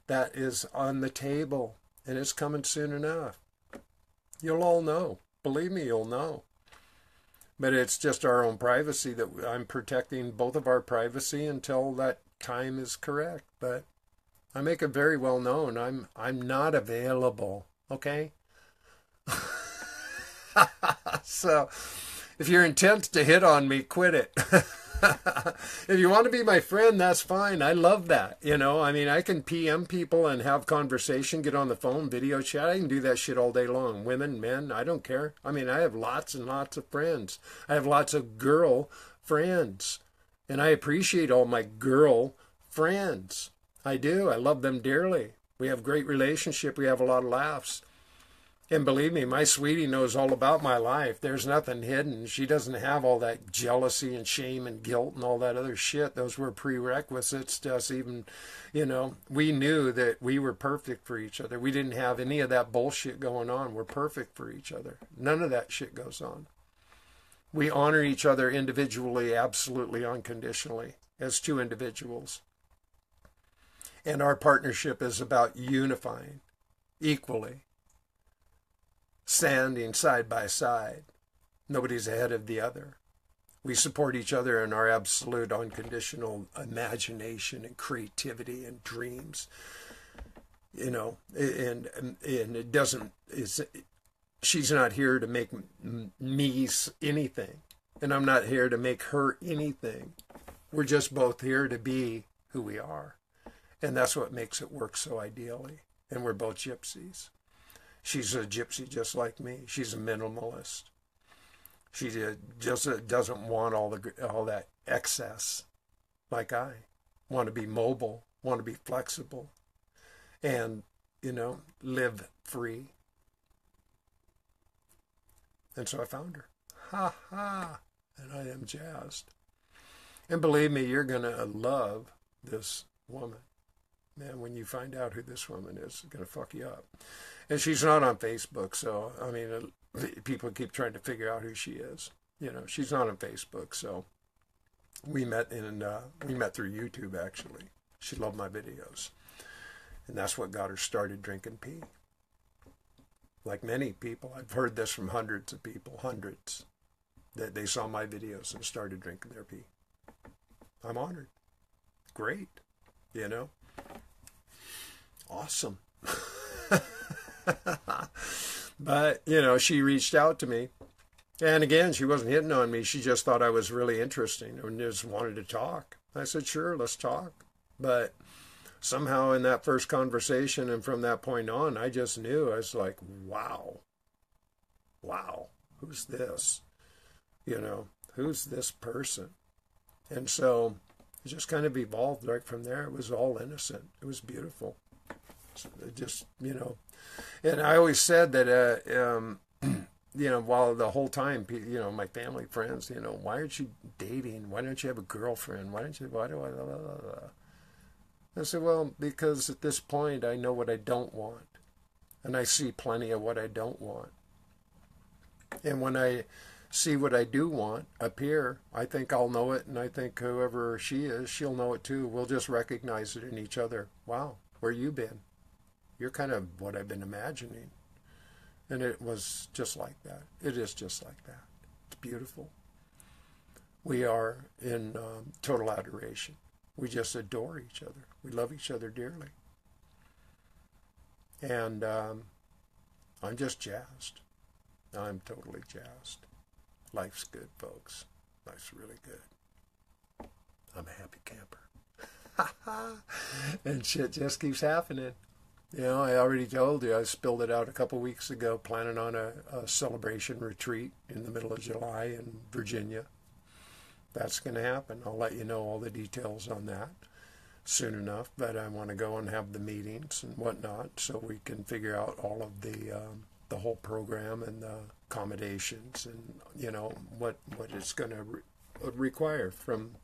that is on the table. And it's coming soon enough. You'll all know. Believe me, you'll know. But it's just our own privacy that I'm protecting, both of our privacy until that time is correct. But I make it very well known. I'm not available. Okay? So if you're intent to hit on me, quit it. If you want to be my friend, that's fine. I love that. I can PM people and have conversation, get on the phone, video chat. I can do that shit all day long. Women, men, I don't care. I have lots and lots of friends. I have lots of girl friends. And I appreciate all my girl friends. I do. I love them dearly. We have great relationship. We have a lot of laughs. And believe me, my sweetie knows all about my life. There's nothing hidden. She doesn't have all that jealousy and shame and guilt and all that other shit. Those were prerequisites to us even, we knew that we were perfect for each other. We didn't have any of that bullshit going on. We're perfect for each other. None of that shit goes on. We honor each other individually, absolutely unconditionally, as two individuals. And our partnership is about unifying equally, standing side by side. Nobody's ahead of the other. We support each other in our absolute unconditional imagination and creativity and dreams. And it doesn't, she's not here to make me anything. And I'm not here to make her anything. We're just both here to be who we are. And that's what makes it work so ideally. And we're both gypsies. She's a gypsy just like me. She's a minimalist. She just doesn't want all that excess like I want to be mobile, want to be flexible, and, live free. And so I found her. Ha ha. And I am jazzed. And believe me, you're going to love this woman. Man, when you find out who this woman is, it's going to fuck you up. And she's not on Facebook, so, people keep trying to figure out who she is. She's not on Facebook, so we met through YouTube, actually. She loved my videos. And that's what got her started drinking pee. Like many people, I've heard this from hundreds of people, that they saw my videos and started drinking their pee. I'm honored. Great, Awesome. But, she reached out to me. And again, she wasn't hitting on me. She just thought I was really interesting and just wanted to talk. I said, sure, let's talk. But somehow in that first conversation and from that point on, I just knew. I was like, wow, who's this? Who's this person? And so it just kind of evolved right from there. It was all innocent. It was beautiful. It just, and I always said that, while the whole time, my family, friends, why aren't you dating? Why don't you have a girlfriend? I said, well, because at this point, I know what I don't want. And I see plenty of what I don't want. And when I see what I do want up here, I think I'll know it. And I think whoever she is, she'll know it too. We'll just recognize it in each other. Wow, where you been? You're kind of what I've been imagining. And it was just like that. It is just like that. It's beautiful. We are in total adoration. We just adore each other. We love each other dearly. And I'm just jazzed. I'm totally jazzed. Life's good, folks. Life's really good. I'm a happy camper. And shit just keeps happening. I already told you, I spilled it out a couple weeks ago, planning on a celebration retreat in the middle of July in Virginia. That's going to happen. I'll let you know all the details on that soon enough, but I want to go and have the meetings and whatnot so we can figure out all of the whole program and the accommodations and, what it's going to require from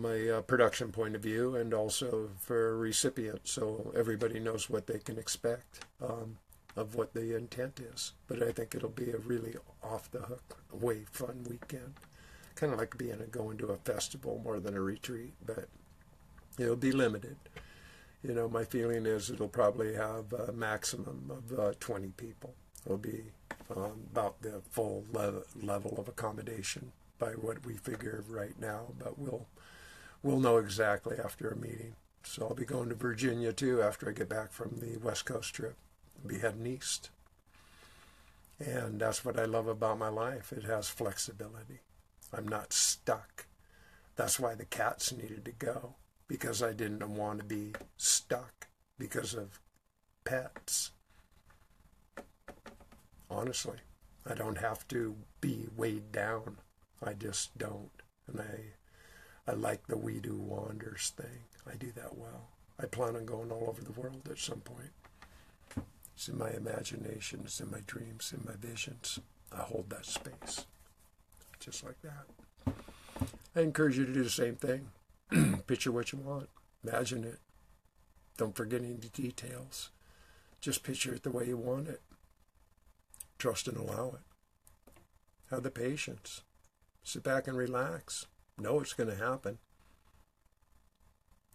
a production point of view and also for a recipient, so everybody knows what they can expect of what the intent is. But I think it'll be a really off-the-hook, way fun weekend. Kind of like going to a festival more than a retreat, but it'll be limited. My feeling is it'll probably have a maximum of 20 people. It'll be about the full level of accommodation by what we figure right now, but we'll know exactly after a meeting. So I'll be going to Virginia too after I get back from the West Coast trip. I'll be heading east. And that's what I love about my life. It has flexibility. I'm not stuck. That's why the cats needed to go, because I didn't want to be stuck because of pets. Honestly, I don't have to be weighed down. I just don't. And I like the WEEDU wanders thing. I do that well. I plan on going all over the world at some point. It's in my imagination. It's in my dreams, in my visions. I hold that space. Just like that. I encourage you to do the same thing. Picture what you want. Imagine it. Don't forget any details. Just picture it the way you want it. Trust and allow it. Have the patience. Sit back and relax. Know it's going to happen.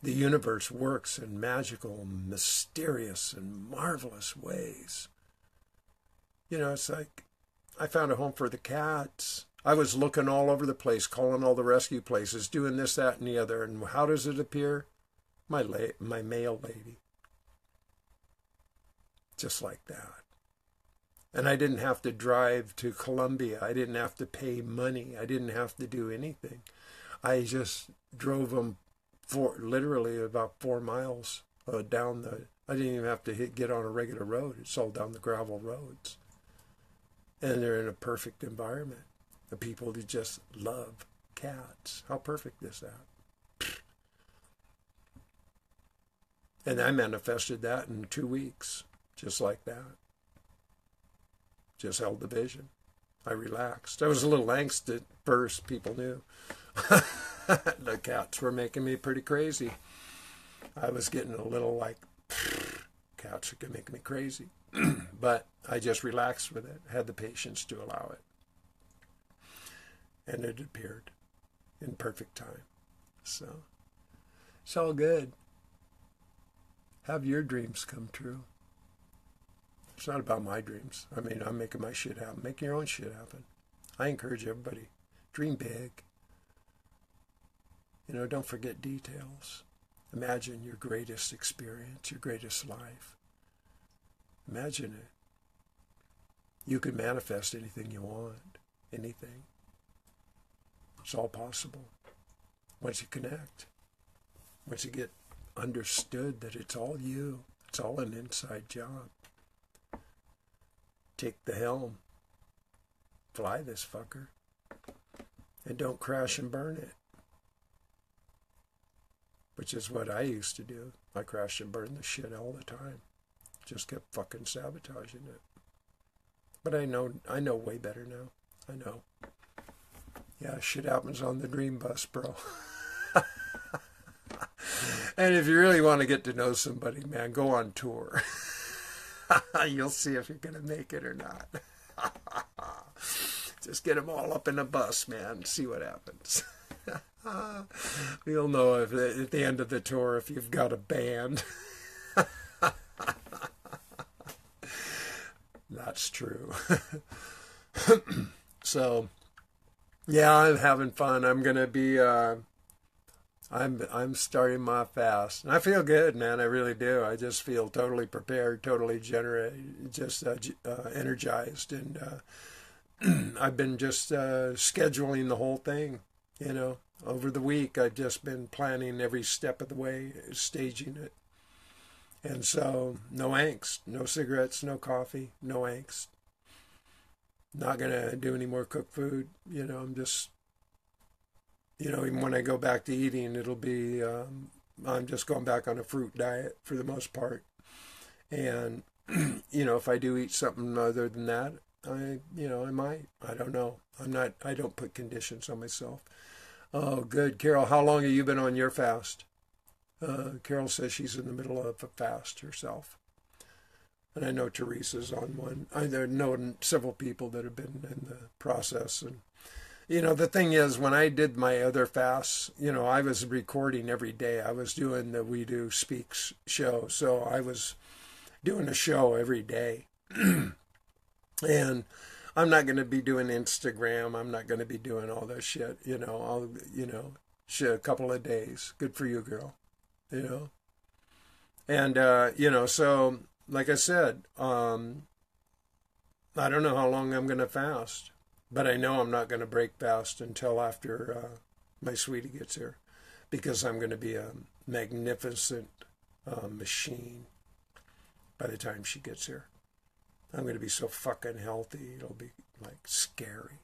The universe works in magical, mysterious, and marvelous ways. You know, it's like I found a home for the cats. I was looking all over the place, calling all the rescue places, doing this, that, and the other. And how does it appear? My mail lady. Just like that. And I didn't have to drive to Colombia. I didn't have to pay money. I didn't have to do anything. I just drove them for literally about 4 miles down the... I didn't even have to get on a regular road. It's all down the gravel roads. And they're in a perfect environment. The people who just love cats. How perfect is that? And I manifested that in 2 weeks. Just like that. Just held the vision. I relaxed. I was a little angst at first, people knew. The cats were making me pretty crazy. I was getting a little like, cats are going to make me crazy. But I just relaxed with it, had the patience to allow it. And it appeared in perfect time. So, it's all good. Have your dreams come true. It's not about my dreams. I mean, I'm making my shit happen. Make your own shit happen. I encourage everybody. Dream big. You know, don't forget details. Imagine your greatest experience, your greatest life. Imagine it. You can manifest anything you want. Anything. It's all possible. Once you connect. Once you get understood that it's all you. It's all an inside job. Take the helm. Fly this fucker. And don't crash and burn it. Which is what I used to do. I crashed and burned the shit all the time. Just kept fucking sabotaging it. But I know way better now. I know. Yeah, shit happens on the dream bus, bro. And if you really want to get to know somebody, man, go on tour. You'll see if you're going to make it or not. Just get them all up in a bus, man. See what happens. You'll know if at the end of the tour if you've got a band. That's true. So, yeah, I'm having fun. I'm going to be... I'm starting my fast. And I feel good, man. I really do. I just feel totally prepared, totally just energized. And I've been just scheduling the whole thing, you know. Over the week, I've just been planning every step of the way, staging it. And so, no angst, no cigarettes, no coffee, no angst. Not going to do any more cooked food. You know, I'm just... You know, even when I go back to eating, it'll be, I'm just going back on a fruit diet for the most part. And, you know, if I do eat something other than that, I might. I don't know. I don't put conditions on myself. Oh, good. Carol, how long have you been on your fast? Carol says she's in the middle of a fast herself. And I know Teresa's on one. I know several people that have been in the process. And, you know, the thing is, when I did my other fasts, you know, I was recording every day. I was doing the WEEDU Speaks show. So I was doing a show every day. And I'm not going to be doing Instagram. I'm not going to be doing all that shit. You know, a couple of days. Good for you, girl. You know. And, you know, so, like I said, I don't know how long I'm going to fast. But I know I'm not going to break fast until after my sweetie gets here. Because I'm going to be a magnificent machine by the time she gets here. I'm going to be so fucking healthy, it'll be, like, scary.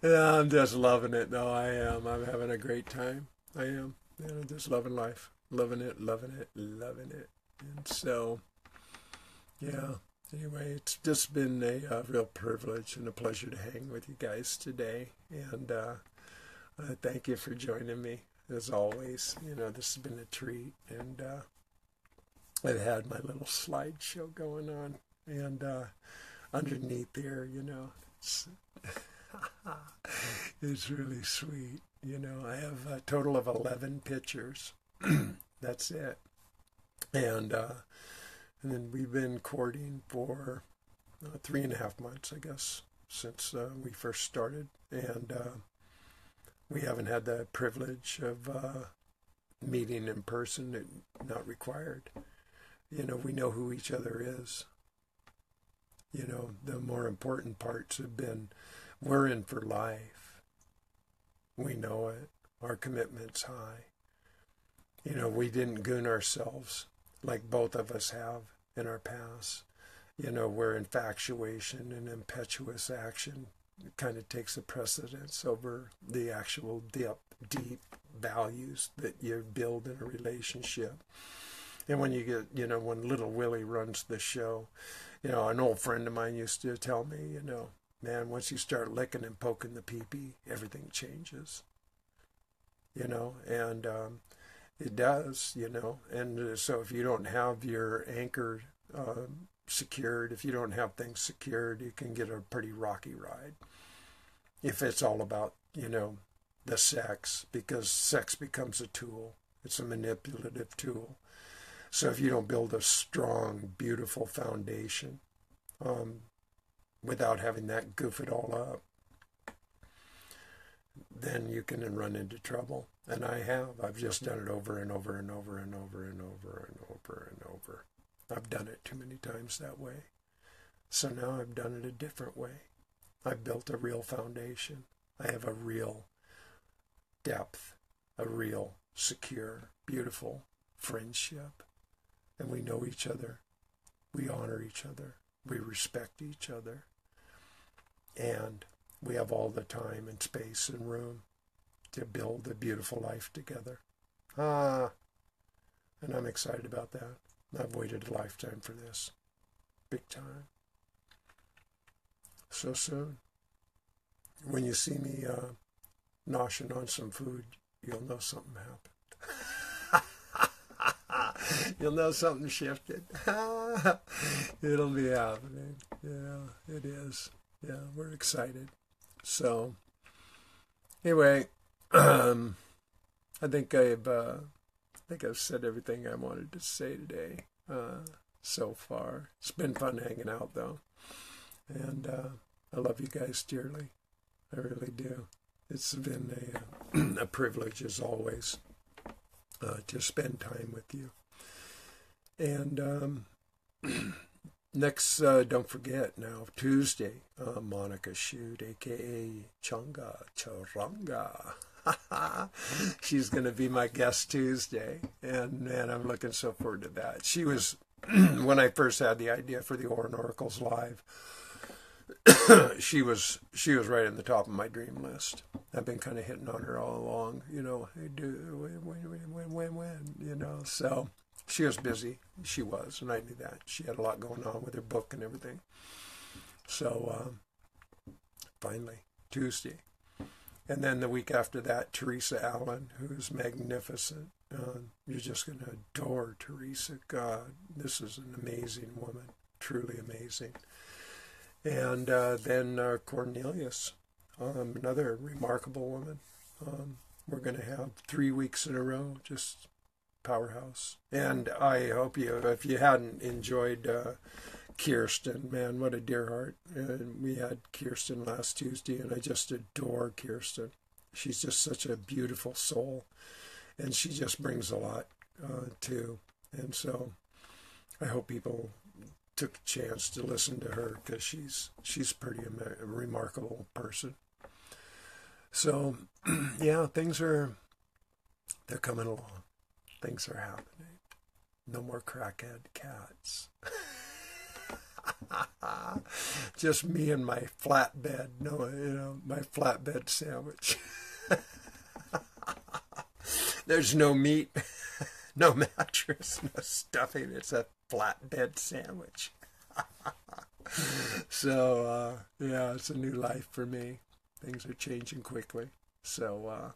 Yeah, I'm just loving it. No, I am. I'm having a great time. I am. Yeah, I'm just loving life. loving it, loving it, loving it. And so, yeah, anyway, it's just been a real privilege and a pleasure to hang with you guys today. And thank you for joining me. As always, you know, this has been a treat. And I've had my little slideshow going on. And underneath there, you know, it's really sweet. You know, I have a total of 11 pictures. That's it. And then we've been courting for 3.5 months, I guess, since we first started. And we haven't had the privilege of meeting in person, not required. You know, we know who each other is. You know, the more important parts have been, we're in for life. We know it. Our commitment's high. You know, we didn't goon ourselves like both of us have in our past. You know, where infatuation and impetuous action kind of takes the precedence over the actual deep values that you build in a relationship. And when you get, you know, when little Willie runs the show, you know, an old friend of mine used to tell me, you know, man, once you start licking and poking the pee-pee, everything changes. You know, and it does, you know. And so if you don't have your anchor secured, if you don't have things secured, you can get a pretty rocky ride. If it's all about, you know, the sex, because sex becomes a tool. It's a manipulative tool. So if you don't build a strong, beautiful foundation without having that goof it all up, then you can run into trouble. And I have. I've just done it over and over and over and over and over and over and over. I've done it too many times that way. So now I've done it a different way. I've built a real foundation. I have a real depth, a real secure, beautiful friendship. And we know each other. We honor each other. We respect each other. And we have all the time and space and room to build a beautiful life together. And I'm excited about that. I've waited a lifetime for this. Big time. So soon. When you see me noshing on some food, you'll know something happened. You'll know something shifted. It'll be happening. Yeah, it is. Yeah, we're excited. So, anyway, I think I've said everything I wanted to say today so far. It's been fun hanging out, though. And I love you guys dearly. I really do. It's been a privilege, as always, to spend time with you. And next, don't forget now, Tuesday, Monica Shoot, a.k.a. Chunga Charanga. She's going to be my guest Tuesday. And, man, I'm looking so forward to that. She was, when I first had the idea for the Oracles Live, she was right in the top of my dream list. I've been kind of hitting on her all along, you know, hey, when, you know, so she was busy. She was, and I knew that. She had a lot going on with her book and everything. So, finally, Tuesday. And then the week after that, Teresa Allen, who's magnificent. You're just going to adore Teresa. God, this is an amazing woman, truly amazing. And then Cornelius, another remarkable woman. We're going to have 3 weeks in a row, just powerhouse. And I hope if you hadn't enjoyed Kirsten, man, what a dear heart. And we had Kirsten last Tuesday, and I just adore Kirsten. She's just such a beautiful soul, and she just brings a lot too. And so I hope people took a chance to listen to her, because she's pretty a remarkable person. So, yeah, they're coming along. Things are happening. No more crackhead cats. Just me and my flatbed. No, you know, my flatbed sandwich. There's no meat. No mattress, no stuffing. It's a flatbed sandwich. So, yeah, it's a new life for me. Things are changing quickly. So,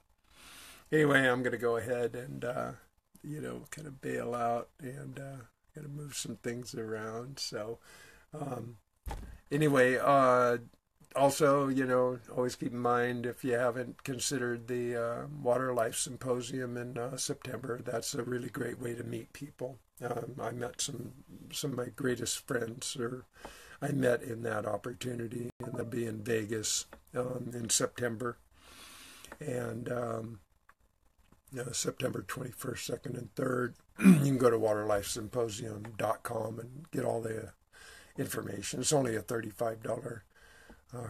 anyway, I'm going to go ahead and, kind of bail out and got to move some things around. So, anyway, also, always keep in mind, if you haven't considered the Water Life Symposium in September, that's a really great way to meet people. I met some of my greatest friends, or I met in that opportunity, and they'll be in Vegas in September. And September 21st, 2nd, and 3rd. You can go to waterlifesymposium.com and get all the information. It's only a $35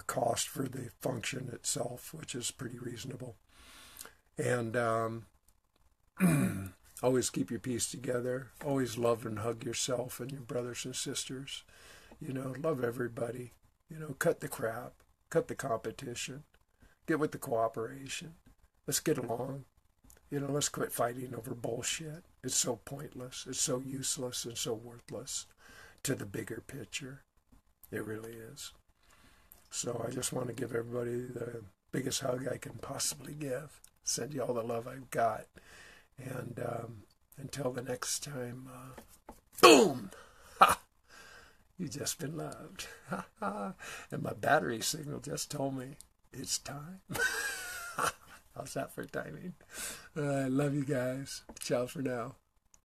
cost for the function itself, which is pretty reasonable. And always keep your peace together. Always love and hug yourself and your brothers and sisters. Love everybody. Cut the crap. Cut the competition. Get with the cooperation. Let's get along. Let's quit fighting over bullshit. It's so pointless. It's so useless and so worthless to the bigger picture. It really is. So I just want to give everybody the biggest hug I can possibly give. Send you all the love I've got. And until the next time, boom! Ha! You've just been loved. And my battery signal just told me it's time. How's that for timing? I love you guys. Ciao for now.